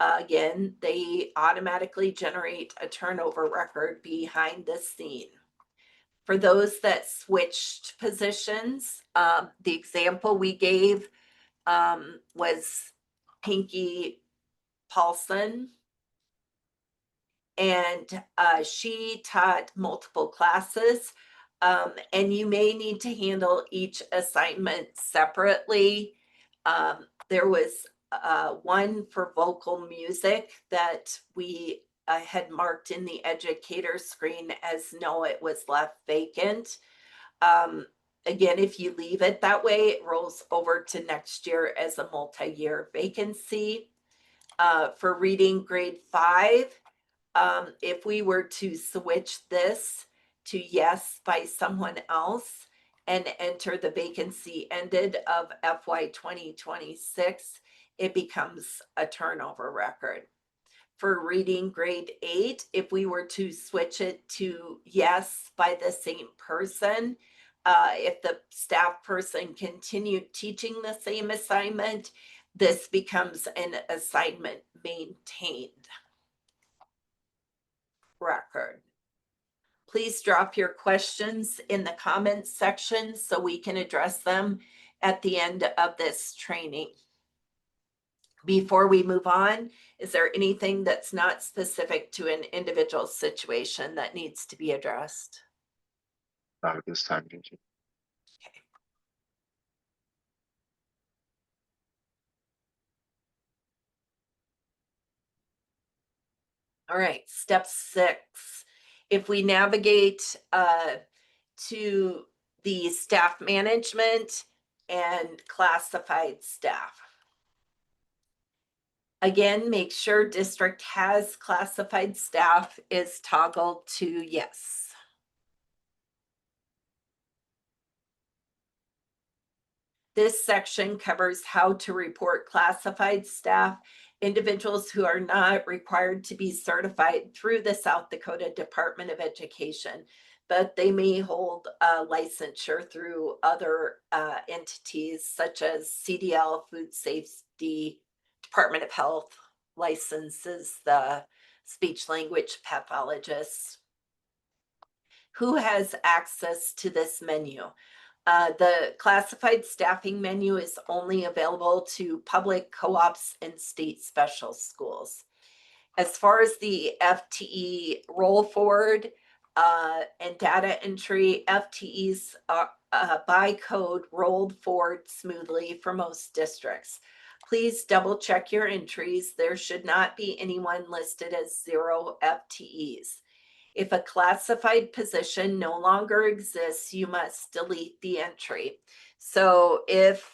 again, they automatically generate a turnover record behind the scene. For those that switched positions, the example we gave was Pinky Paulson. And she taught multiple classes. And you may need to handle each assignment separately. There was one for vocal music that we had marked in the educator screen as no, it was left vacant. Again, if you leave it that way, it rolls over to next year as a multi-year vacancy. For reading grade 5, if we were to switch this to yes by someone else and enter the vacancy ended of FY 2026, it becomes a turnover record. For reading grade 8, if we were to switch it to yes by the same person, if the staff person continued teaching the same assignment, this becomes an assignment maintained record. Please drop your questions in the comments section so we can address them at the end of this training. Before we move on, is there anything that's not specific to an individual situation that needs to be addressed? Not at this time, thank you. Okay. All right, step 6. If we navigate to the staff management and classified staff. Again, make sure district has classified staff is toggled to yes. This section covers how to report classified staff, individuals who are not required to be certified through the South Dakota Department of Education, but they may hold a licensure through other entities such as CDL, Food Safety, Department of Health licenses the speech language pathologists. Who has access to this menu? The classified staffing menu is only available to public co-ops and state special schools. As far as the FTE roll forward and data entry, FTEs are, by code rolled forward smoothly for most districts. Please double check your entries. There should not be anyone listed as 0 FTEs. If a classified position no longer exists, you must delete the entry. So if,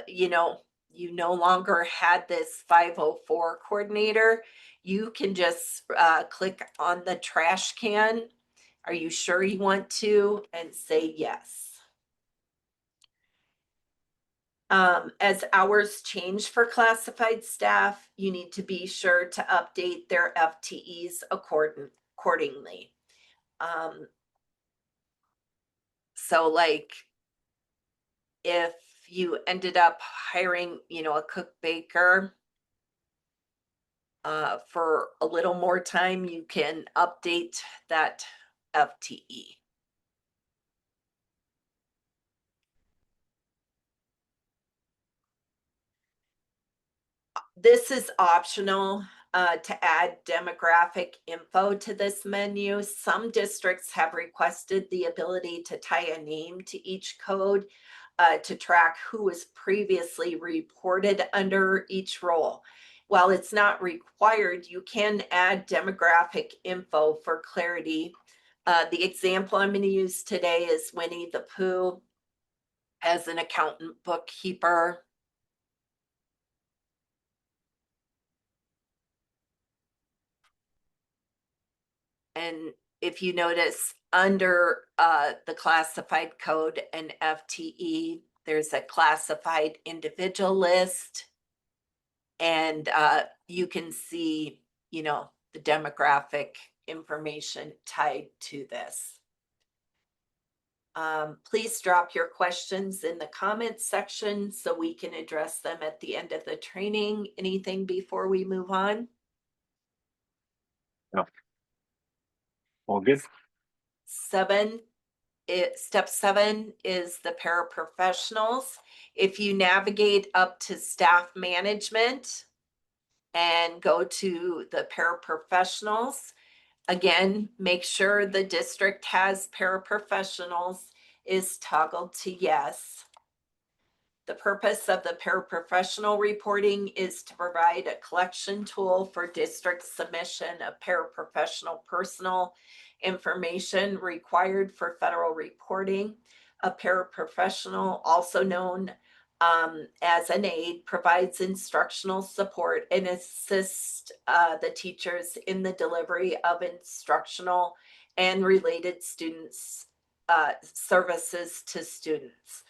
you no longer had this 504 coordinator, you can just click on the trash can. Are you sure you want to? And say yes. As hours change for classified staff, you need to be sure to update their FTEs accordingly. So like if you ended up hiring, a cook baker for a little more time, you can update that FTE. This is optional to add demographic info to this menu. Some districts have requested the ability to tie a name to each code to track who was previously reported under each role. While it's not required, you can add demographic info for clarity. The example I'm going to use today is Winnie the Pooh as an accountant bookkeeper. And if you notice under the classified code and FTE, there's a classified individual list. And you can see, the demographic information tied to this. Please drop your questions in the comments section so we can address them at the end of the training. Anything before we move on? No. All good. Step 7 is the paraprofessionals. If you navigate up to staff management and go to the paraprofessionals, again, make sure the district has paraprofessionals is toggled to yes. The purpose of the paraprofessional reporting is to provide a collection tool for district submission of paraprofessional personal information required for federal reporting. A paraprofessional, also known as an aide, provides instructional support and assists the teachers in the delivery of instructional and related students services to students.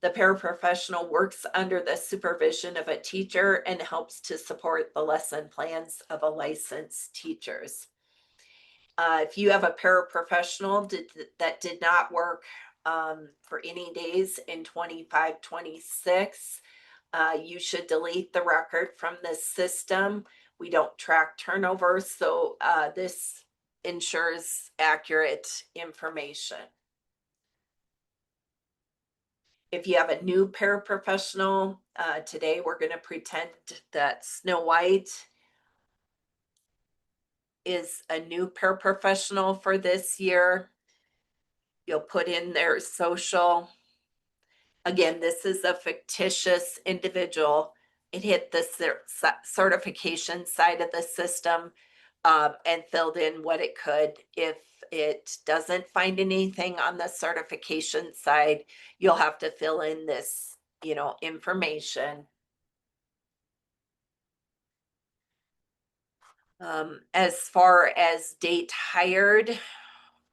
The paraprofessional works under the supervision of a teacher and helps to support the lesson plans of a licensed teachers. If you have a paraprofessional that did not work for any days in 25-26, you should delete the record from this system. We don't track turnover, so this ensures accurate information. If you have a new paraprofessional, today we're going to pretend that Snow White is a new paraprofessional for this year. You'll put in their social. Again, this is a fictitious individual. It hit the certification side of the system, and filled in what it could. If it doesn't find anything on the certification side, you'll have to fill in this, information. As far as date hired,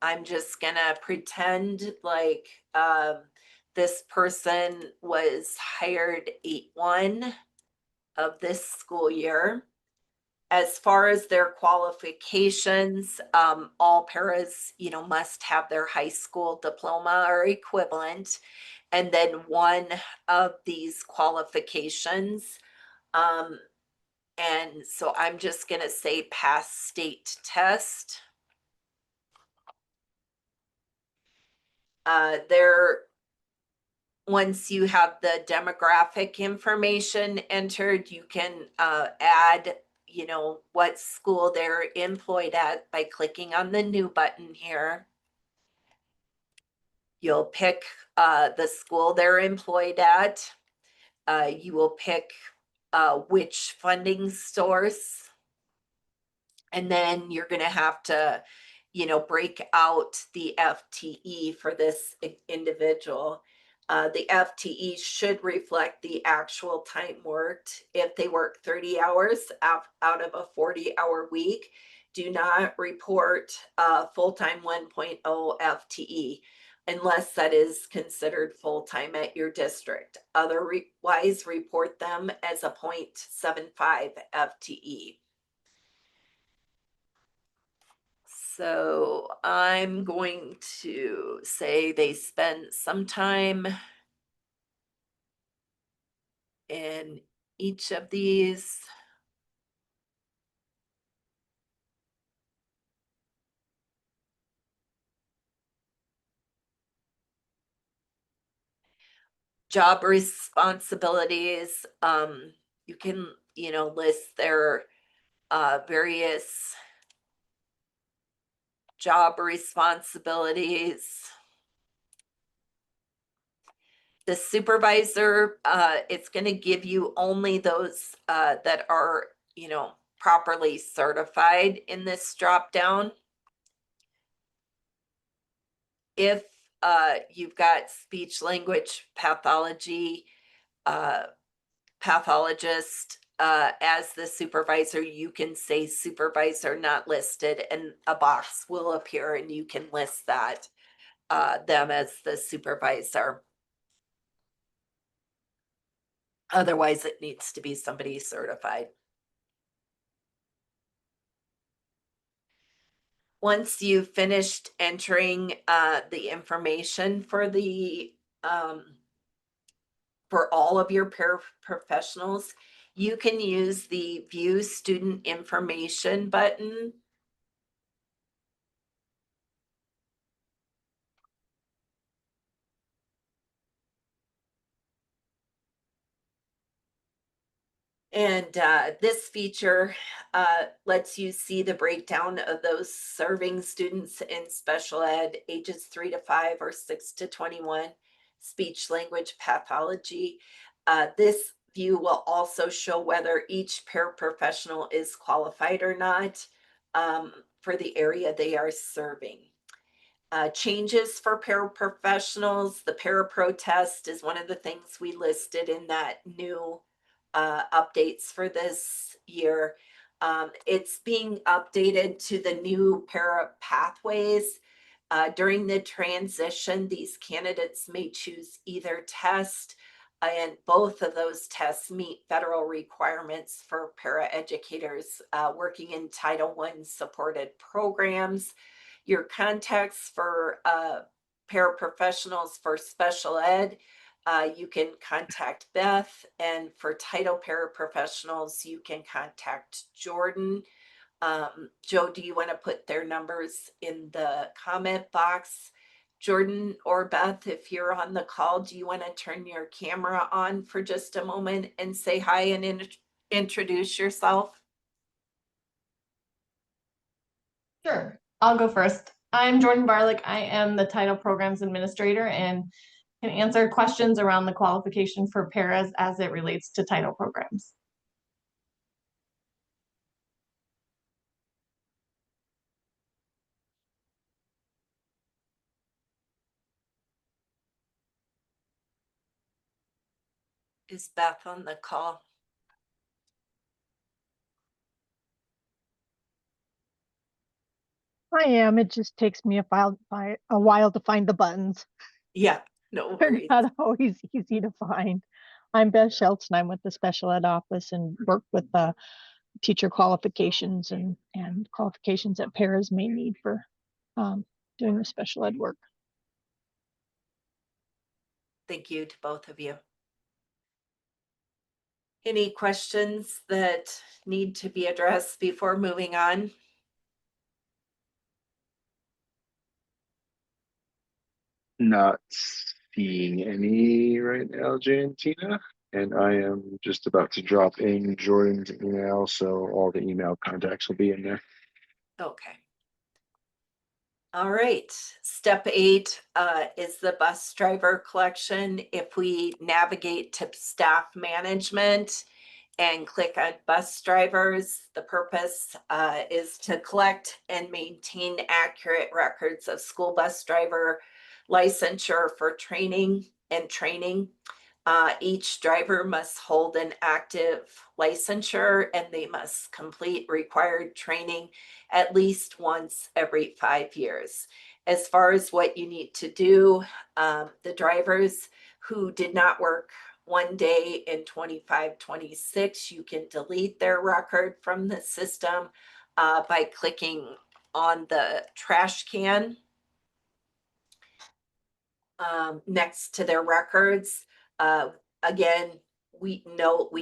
I'm just gonna pretend like this person was hired 8/1 of this school year. As far as their qualifications, all paras, must have their high school diploma or equivalent, and then one of these qualifications. Um, and so I'm just gonna say pass state test. There, once you have the demographic information entered, you can add, what school they're employed at by clicking on the new button here. You'll pick the school they're employed at. You will pick which funding source. And then you're going to have to, break out the FTE for this individual. The FTE should reflect the actual time worked. If they work 30 hours out of a 40-hour week, do not report full-time 1.0 FTE unless that is considered full-time at your district. Otherwise, report them as a 0.75 FTE. So I'm going to say they spent some time in each of these. Job responsibilities, you can, list their various job responsibilities. The supervisor, it's going to give you only those that are, properly certified in this drop down. If you've got speech language pathology, pathologist as the supervisor, you can say supervisor not listed, and a box will appear and you can list that them as the supervisor. Otherwise, it needs to be somebody certified. Once you've finished entering the information for the for all of your paraprofessionals, you can use the View Student Information button. And this feature lets you see the breakdown of those serving students in special ed ages 3 to 5 or 6 to 21, speech language pathology. This view will also show whether each paraprofessional is qualified or not for the area they are serving. Changes for paraprofessionals, the parapro test is one of the things we listed in that new updates for this year. It's being updated to the new para pathways. During the transition, these candidates may choose either test, and both of those tests meet federal requirements for paraeducators working in Title I supported programs. Your contacts for paraprofessionals for special ed, you can contact Beth, and for title paraprofessionals, you can contact Jordan. Joe, do you want to put their numbers in the comment box? Jordan or Beth, if you're on the call, do you want to turn your camera on for just a moment and say hi and introduce yourself? Sure, I'll go first. I'm Jordan Barlick. I am the Title Programs Administrator and can answer questions around the qualification for paras as it relates to title programs. Is Beth on the call? I am. It just takes me a while to find the buttons. Yeah, no They're worries. not always easy to find. I'm Beth Schultz, and I'm with the special ed office and work with the teacher qualifications and qualifications that paras may need for doing the special ed work. Thank you to both of you. Any questions that need to be addressed before moving on? Not seeing any right now, Jantina. And I am just about to drop in Jordan's email, so all the email contacts will be in there. Okay. All right, step 8 is the bus driver collection. If we navigate to staff management and click on bus drivers, the purpose is to collect and maintain accurate records of school bus driver licensure for training and training. Each driver must hold an active licensure and they must complete required training at least once every 5 years. As far as what you need to do, the drivers who did not work one day in 25-26, you can delete their record from the system by clicking on the trash can next to their records. Again, we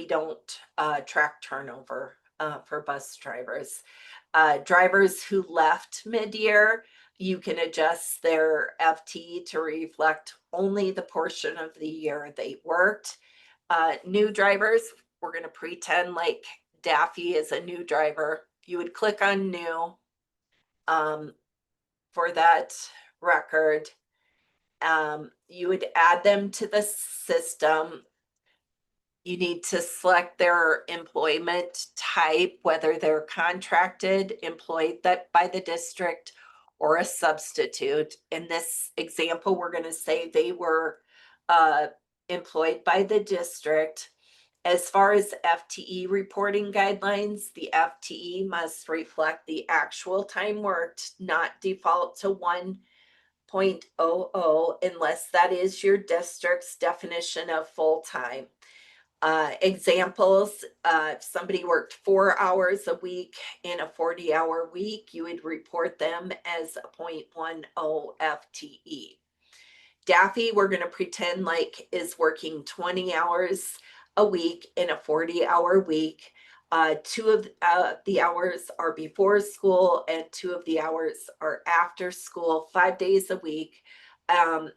don't track turnover for bus drivers. Drivers who left mid-year, you can adjust their FTE to reflect only the portion of the year they worked. New drivers, we're going to pretend like Daffy is a new driver. You would click on new for that record. You would add them to the system. You need to select their employment type, whether they're contracted, employed by the district, or a substitute. In this example, we're going to say they were employed by the district. As far as FTE reporting guidelines, the FTE must reflect the actual time worked, not default to 1.00 unless that is your district's definition of full-time. Examples, if somebody worked 4 hours a week in a 40-hour week, you would report them as a 0.10 FTE. Daffy, we're going to pretend like is working 20 hours a week in a 40-hour week. 2 of the hours are before school and 2 of the hours are after school, 5 days a week. And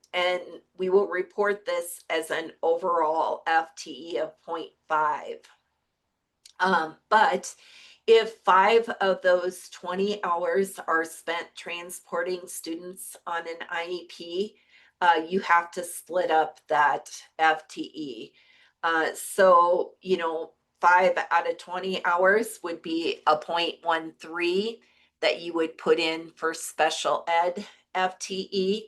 we will report this as an overall FTE of 0.5. But if 5 of those 20 hours are spent transporting students on an IEP, you have to split up that FTE. So, 5 out of 20 hours would be a 0.13 that you would put in for special ed FTE.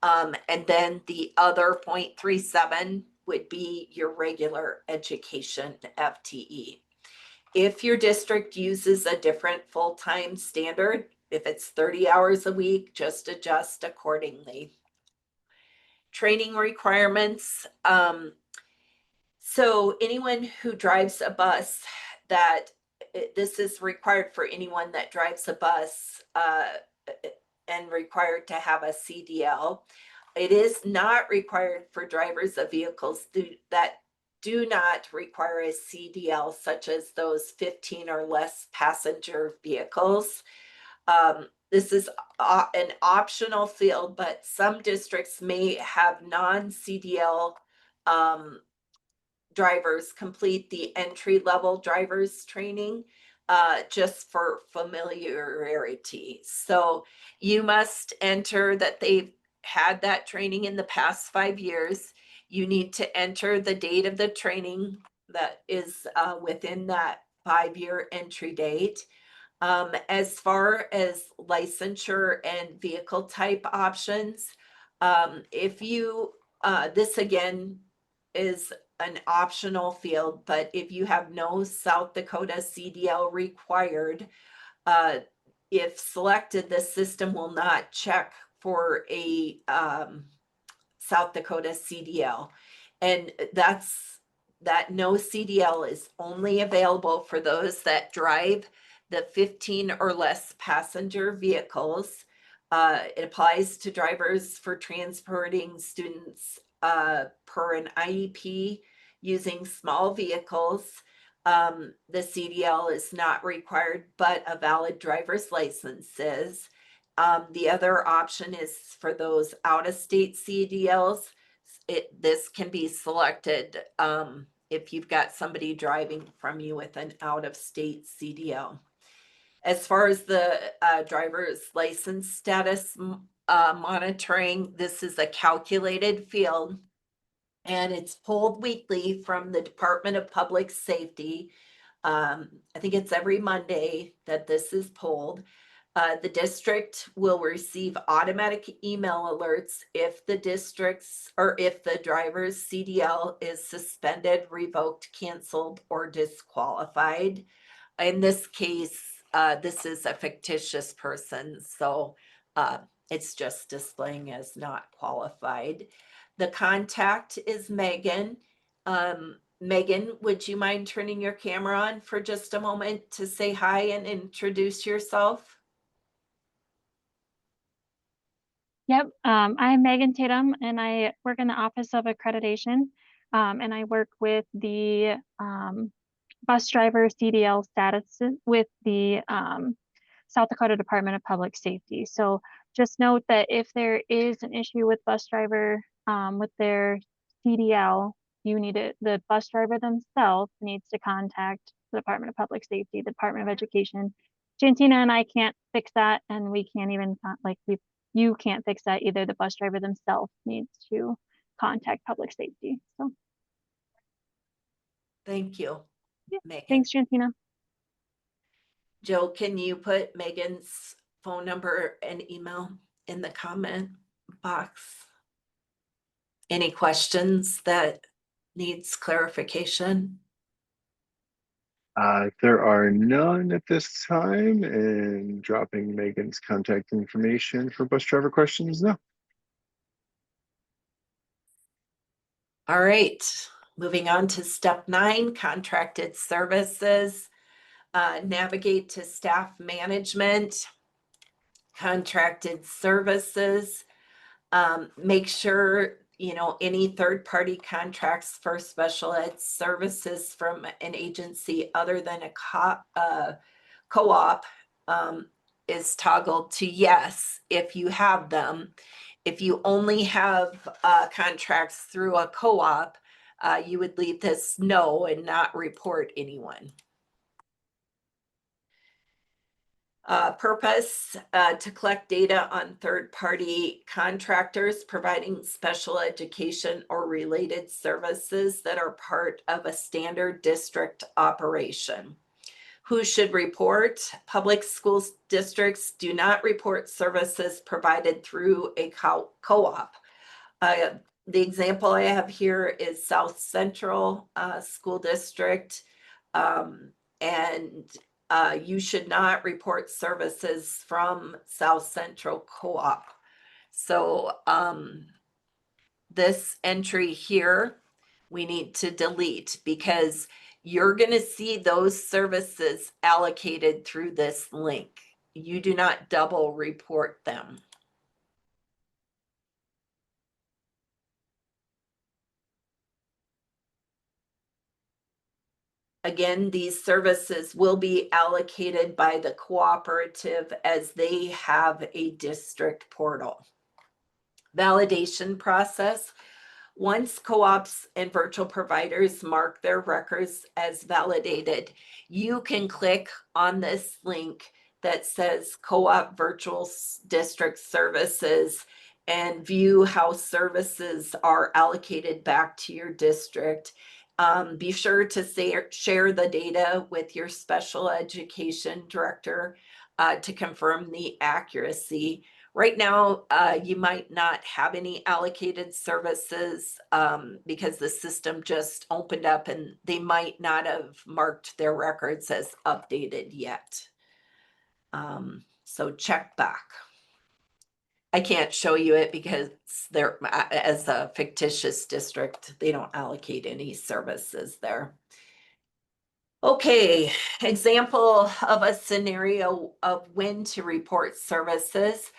And then the other 0.37 would be your regular education FTE. If your district uses a different full-time standard, if it's 30 hours a week, just adjust accordingly. Training requirements. So anyone who drives a bus this is required for anyone that drives a bus and required to have a CDL. It is not required for drivers of vehicles that do not require a CDL, such as those 15 or less passenger vehicles. This is an optional field, but some districts may have non-CDL drivers complete the entry-level drivers training just for familiarity. So you must enter that they've had that training in the past 5 years. You need to enter the date of the training that is within that 5-year entry date. As far as licensure and vehicle type options, if you, this again is an optional field, but if you have no South Dakota CDL required, if selected, the system will not check for a South Dakota CDL. And that no CDL is only available for those that drive the 15 or less passenger vehicles. It applies to drivers for transporting students per an IEP using small vehicles. The CDL is not required, but a valid driver's license is. The other option is for those out-of-state CDLs. This can be selected if you've got somebody driving from you with an out-of-state CDL. As far as the driver's license status monitoring, this is a calculated field, and it's pulled weekly from the Department of Public Safety. I think it's every Monday that this is pulled. The district will receive automatic email alerts if the district's or if the driver's CDL is suspended, revoked, canceled, or disqualified. In this case, this is a fictitious person, so it's just displaying as not qualified. The contact is Megan. Megan, would you mind turning your camera on for just a moment to say hi and introduce yourself? Yep, I'm Megan Tatum, and I work in the Office of Accreditation, and I work with the bus driver CDL status with the South Dakota Department of Public Safety. So just note that if there is an issue with bus driver with their CDL, the bus driver themselves needs to contact the Department of Public Safety, the Department of Education. Jantina and I can't fix that, and we can't even you can't fix that either. The bus driver themselves needs to contact public safety. So Thank you, yeah, Megan. thanks, Jantina. Joe, can you put Megan's phone number and email in the comment box? Any questions that needs clarification? There are none at this time, and dropping Megan's contact information for bus driver questions now. All right, moving on to step 9, contracted services. Navigate to staff management, contracted services. Make sure, any third-party contracts for special ed services from an agency other than a co-op is toggled to yes if you have them. If you only have contracts through a co-op, you would leave this no and not report anyone. Purpose to collect data on third-party contractors providing special education or related services that are part of a standard district operation. Who should report? Public school districts do not report services provided through a co-op. The example I have here is South Central School District, and you should not report services from South Central Co-op. So this entry here, we need to delete because you're going to see those services allocated through this link. You do not double report them. Again, these services will be allocated by the cooperative as they have a district portal. Validation process. Once co-ops and virtual providers mark their records as validated, you can click on this link that says co-op virtual district services and view how services are allocated back to your district. Be sure to share the data with your special education director to confirm the accuracy. Right now, you might not have any allocated services because the system just opened up and they might not have marked their records as updated yet. So check back. I can't show you it because they're, as a fictitious district, they don't allocate any services there. Okay, example of a scenario of when to report services.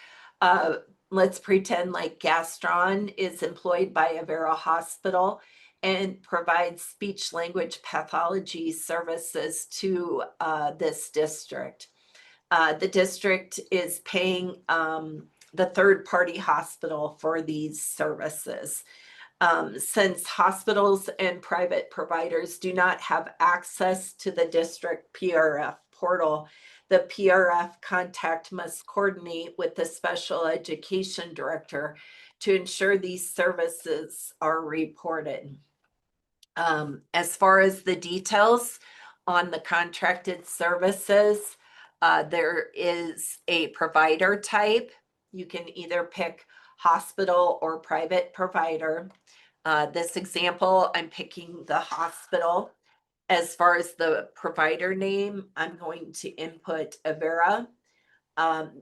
Let's pretend like Gastron is employed by Avera Hospital and provides speech language pathology services to this district. The district is paying the third-party hospital for these services. Since hospitals and private providers do not have access to the district PRF portal, the PRF contact must coordinate with the special education director to ensure these services are reported. As far as the details on the contracted services, there is a provider type. You can either pick hospital or private provider. This example, I'm picking the hospital. As far as the provider name, I'm going to input Avera.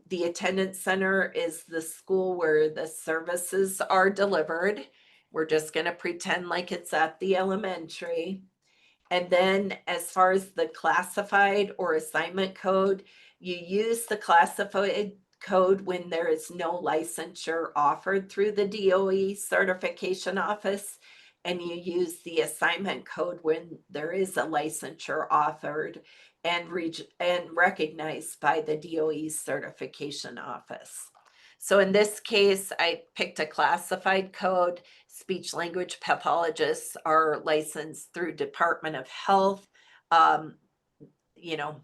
The attendance center is the school where the services are delivered. We're just going to pretend like it's at the elementary. And then as far as the classified or assignment code, you use the classified code when there is no licensure offered through the DOE certification office, and you use the assignment code when there is a licensure offered and recognized by the DOE certification office. So in this case, I picked a classified code. Speech language pathologists are licensed through Department of Health. You know,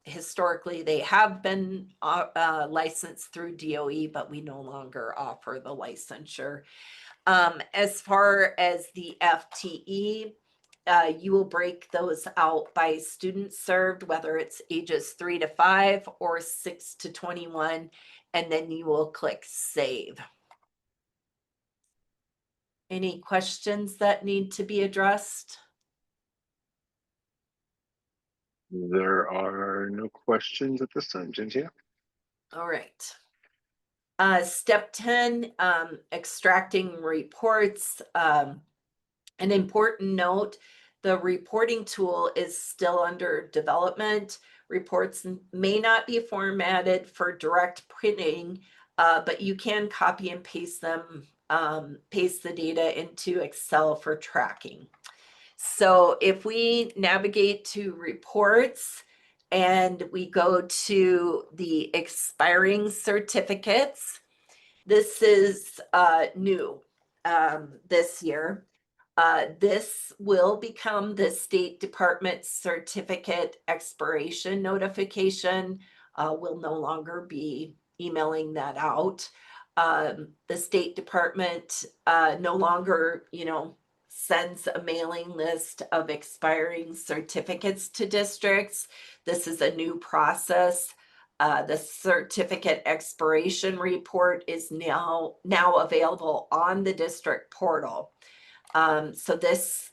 historically they have been licensed through DOE, but we no longer offer the licensure. As far as the FTE, you will break those out by students served, whether it's ages 3 to 5 or 6 to 21, and then you will click save. Any questions that need to be addressed? There are no questions at this time, Gentia. All right. Step 10, extracting reports. An important note, the reporting tool is still under development. Reports may not be formatted for direct printing, but you can copy and paste them, paste the data into Excel for tracking. So if we navigate to reports and we go to the expiring certificates, this is new this year. This will become the State Department certificate expiration notification. We'll no longer be emailing that out. The State Department no longer, sends a mailing list of expiring certificates to districts. This is a new process. The certificate expiration report is now available on the district portal. So this,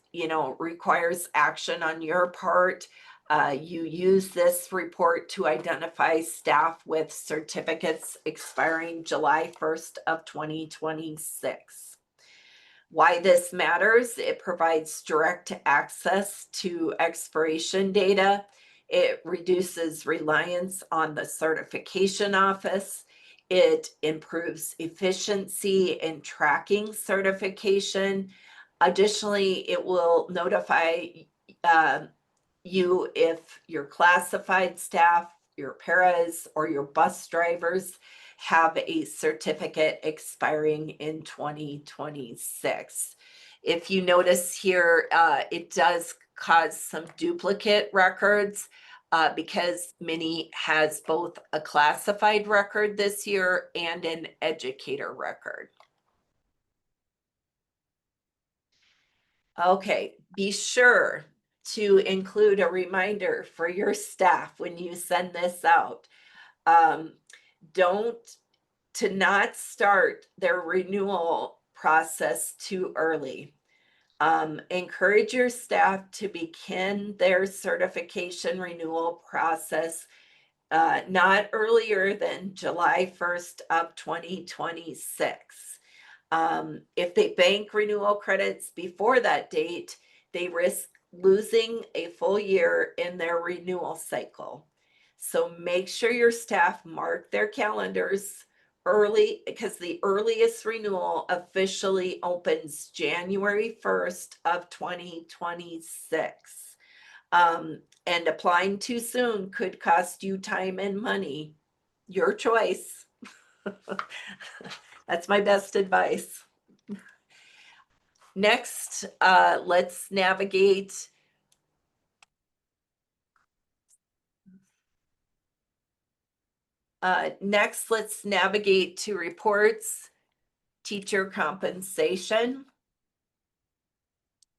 requires action on your part. You use this report to identify staff with certificates expiring July 1st of 2026. Why this matters, it provides direct access to expiration data. It reduces reliance on the certification office. It improves efficiency in tracking certification. Additionally, it will notify you if your classified staff, your paras, or your bus drivers have a certificate expiring in 2026. If you notice here, it does cause some duplicate records because Mini has both a classified record this year and an educator record. Okay, be sure to include a reminder for your staff when you send this out. Don't to not start their renewal process too early. Encourage your staff to begin their certification renewal process not earlier than July 1st of 2026. If they bank renewal credits before that date, they risk losing a full year in their renewal cycle. So make sure your staff mark their calendars early, because the earliest renewal officially opens January 1st of 2026. And applying too soon could cost you time and money. Your choice. That's my best advice. Next, let's navigate to reports, teacher compensation.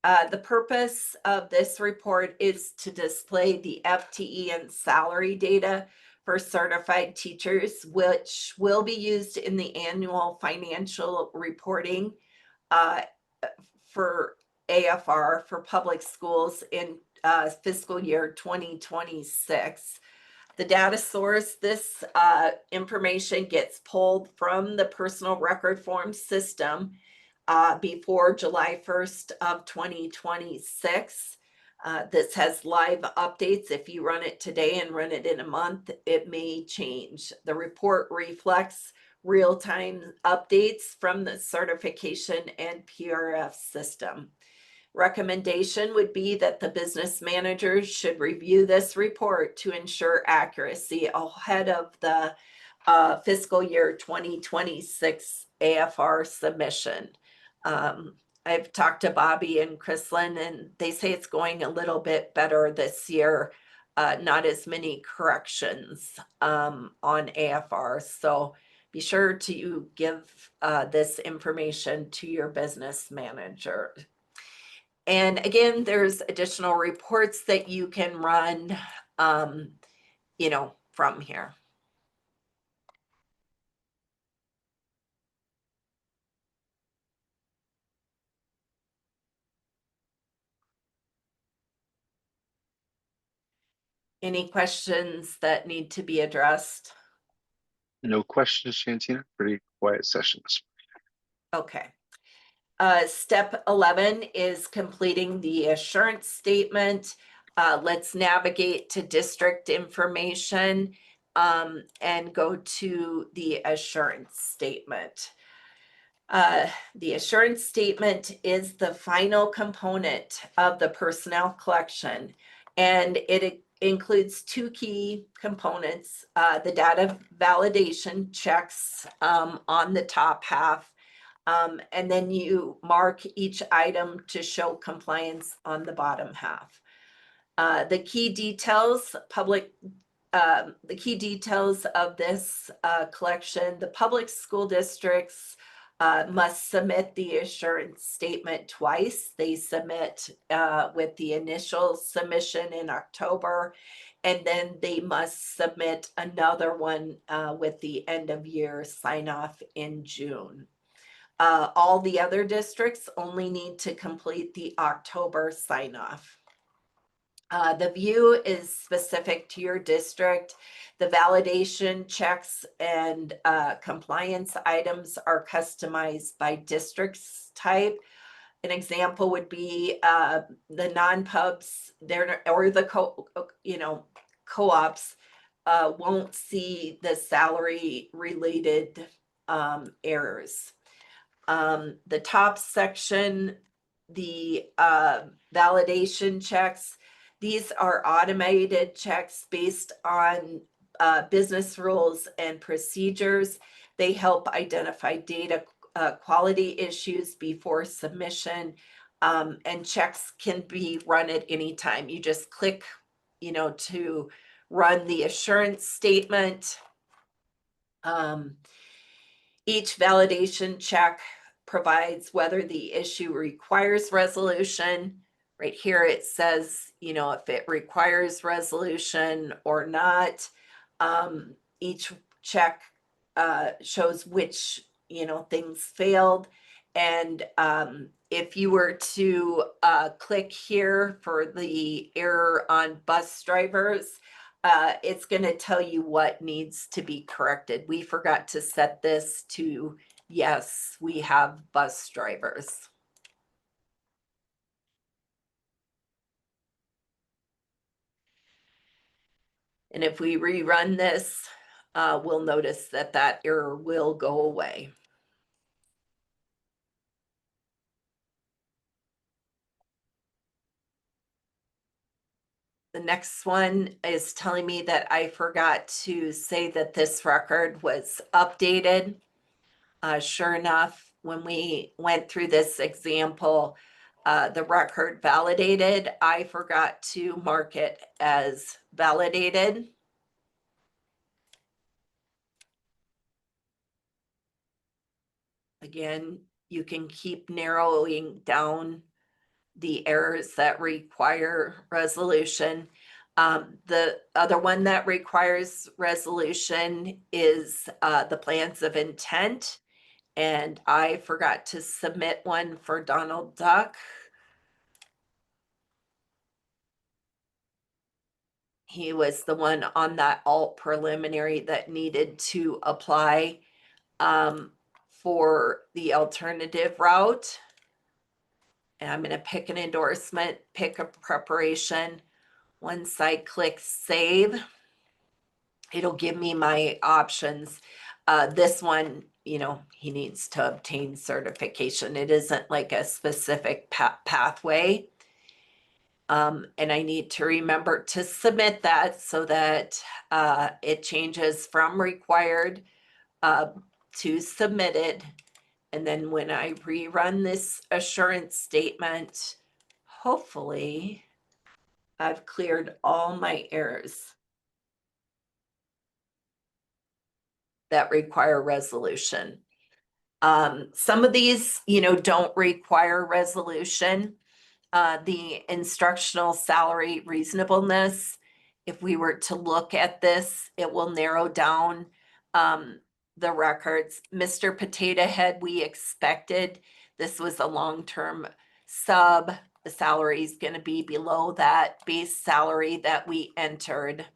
The purpose of this report is to display the FTE and salary data for certified teachers, which will be used in the annual financial reporting for AFR for public schools in fiscal year 2026. The data source, this information gets pulled from the personal record form system before July 1st of 2026. This has live updates. If you run it today and run it in a month, it may change. The report reflects real-time updates from the certification and PRF system. Recommendation would be that the business managers should review this report to ensure accuracy ahead of the fiscal year 2026 AFR submission. I've talked to Bobby and Chrislyn, and they say it's going a little bit better this year. Not as many corrections on AFR. So be sure to give this information to your business manager. And again, there's additional reports that you can run, from here. Any questions that need to be addressed? No questions, Shantina. Pretty quiet session this Okay. Step 11 is completing the assurance statement. Let's navigate to district information and go to the assurance statement. The assurance statement is the final component of the personnel collection, and it includes two key components, the data validation checks on the top half, and then you mark each item to show compliance on the bottom half. The key details of this collection, the public school districts must submit the assurance statement twice. They submit with the initial submission in October, and then they must submit another one with the end of year sign off in June. All the other districts only need to complete the October sign off. The view is specific to your district. The validation checks and compliance items are customized by districts type. An example would be the non-pubs or the co-ops won't see the salary related errors. The top section, the validation checks, these are automated checks based on business rules and procedures. They help identify data quality issues before submission, and checks can be run at any time. You just click, to run the assurance statement. Each validation check provides whether the issue requires resolution. Right here it says, if it requires resolution or not. Each check shows which, things failed. And if you were to click here for the error on bus drivers, it's going to tell you what needs to be corrected. We forgot to set this to yes, we have bus drivers. And if we rerun this, we'll notice that that error will go away. The next one is telling me that I forgot to say that this record was updated. Sure enough, when we went through this example, the record validated, I forgot to mark it as validated. Again, you can keep narrowing down the errors that require resolution. The other one that requires resolution is the plans of intent. And I forgot to submit one for Donald Duck. He was the one on that alt preliminary that needed to apply for the alternative route. And I'm going to pick an endorsement, pick a preparation. Once I click save, it'll give me my options. This one, he needs to obtain certification. It isn't like a specific pathway. And I need to remember to submit that so that it changes from required to submitted. And then when I rerun this assurance statement, hopefully I've cleared all my errors that require resolution. Some of these, don't require resolution. The instructional salary reasonableness, if we were to look at this, it will narrow down the records. Mr. Potato Head, we expected this was a long-term sub. The salary is going to be below that base salary that we entered.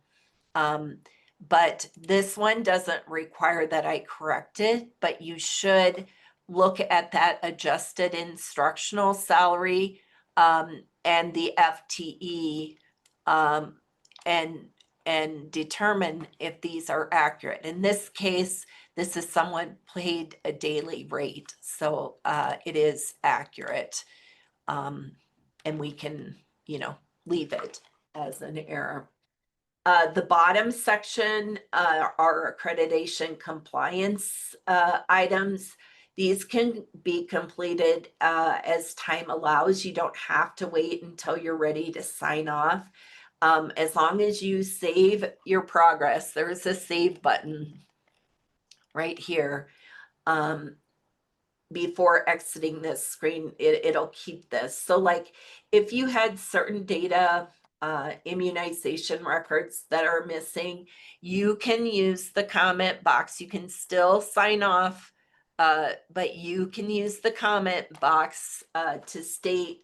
But this one doesn't require that I correct it, but you should look at that adjusted instructional salary and the FTE and determine if these are accurate. In this case, this is someone paid a daily rate, so it is accurate. And we can, leave it as an error. The bottom section are accreditation compliance items. These can be completed as time allows. You don't have to wait until you're ready to sign off. As long as you save your progress, there's a save button right here. Before exiting this screen, it'll keep this. So like if you had certain data, immunization records that are missing, you can use the comment box. You can still sign off, but you can use the comment box to state,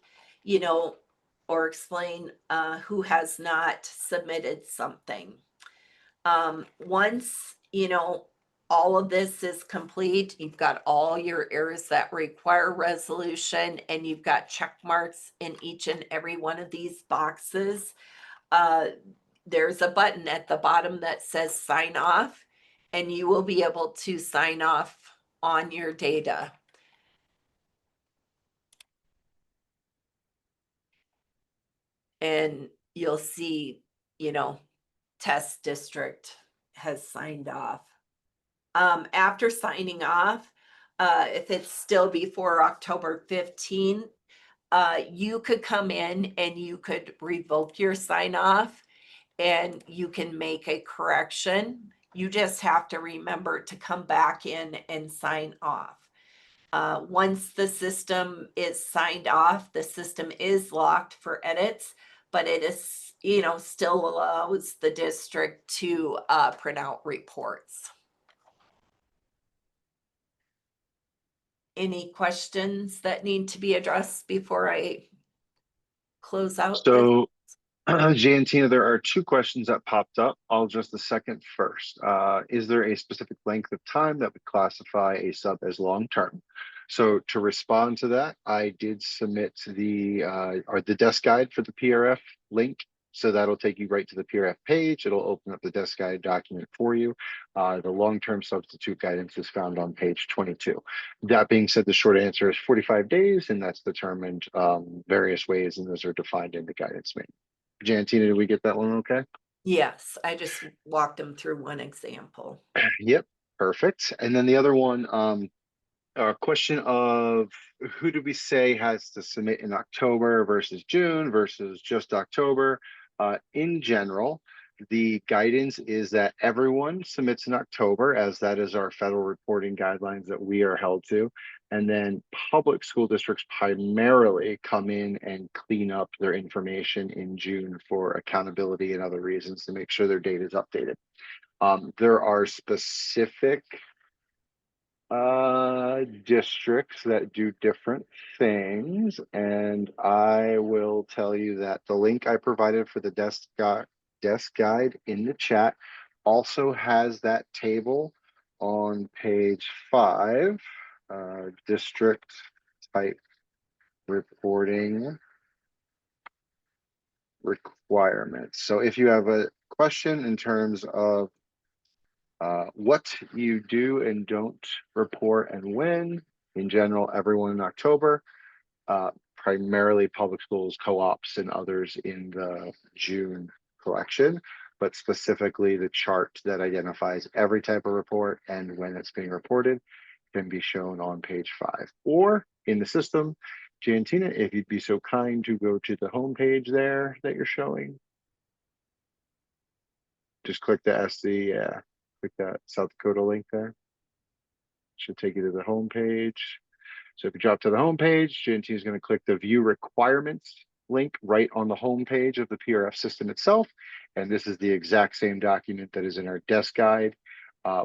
or explain who has not submitted something. Once, all of this is complete, you've got all your errors that require resolution, and you've got check marks in each and every one of these boxes. There's a button at the bottom that says sign off, and you will be able to sign off on your data. And you'll see, test district has signed off. After signing off, if it's still before October 15th, you could come in and you could revoke your sign off and you can make a correction. You just have to remember to come back in and sign off. Once the system is signed off, the system is locked for edits, but it is, still allows the district to print out reports. any questions that need to be addressed before I close out this? So Jay and Tina, there are two questions that popped up. I'll address the second first. Is there a specific length of time that would classify a sub as long-term? So to respond to that, I did submit the desk guide for the PRF link. So that'll take you right to the PRF page. It'll open up the desk guide document for you. The long-term substitute guidance is found on page 22. That being said, the short answer is 45 days, and that's determined various ways, and those are defined in the guidance manual. Jantina, did we get that one okay? Yes, I just walked them through one example. Yep, perfect. And then the other one, a question of who do we say has to submit in October versus June versus just October? In general, the guidance is that everyone submits in October, as that is our federal reporting guidelines that we are held to. And then public school districts primarily come in and clean up their information in June for accountability and other reasons to make sure their data is updated. There are specific districts that do different things, and I will tell you that the link I provided for the desk guide in the chat also has that table on page 5, district type reporting requirements. So if you have a question in terms of what you do and don't report and when, in general, everyone in October, primarily public schools, co-ops, and others in the June collection, but specifically the chart that identifies every type of report and when it's being reported can be shown on page 5 or in the system. Jantina, if you'd be so kind to go to the home page there that you're showing. Just click the SD, click that South Dakota link there. Should take you to the home page. So if you drop to the home page, GNT is going to click the view requirements link right on the home page of the PRF system itself. And this is the exact same document that is in our desk guide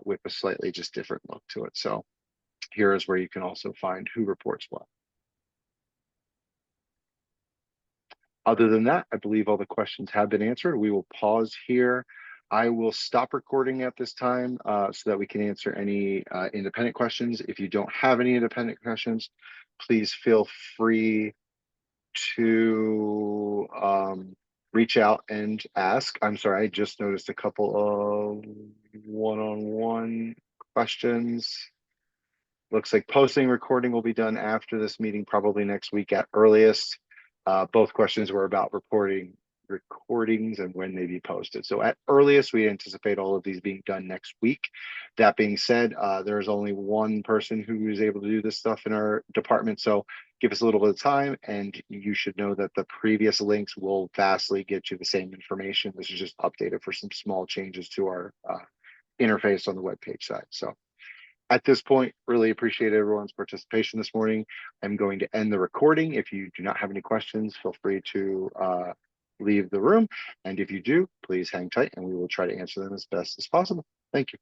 with a slightly just different look to it. So here is where you can also find who reports what. Other than that, I believe all the questions have been answered. We will pause here. I will stop recording at this time so that we can answer any independent questions. If you don't have any independent questions, please feel free to reach out and ask. I'm sorry, I just noticed a couple of one-on-one questions. Looks like posting recording will be done after this meeting, probably next week at earliest. Both questions were about recordings and when they be posted. So at earliest, we anticipate all of these being done next week. That being said, there's only one person who is able to do this stuff in our department. So give us a little bit of time, and you should know that the previous links will vastly get you the same information. This is just updated for some small changes to our interface on the webpage side. So at this point, really appreciate everyone's participation this morning. I'm going to end the recording. If you do not have any questions, feel free to leave the room. And if you do, please hang tight and we will try to answer them as best as possible. Thank you.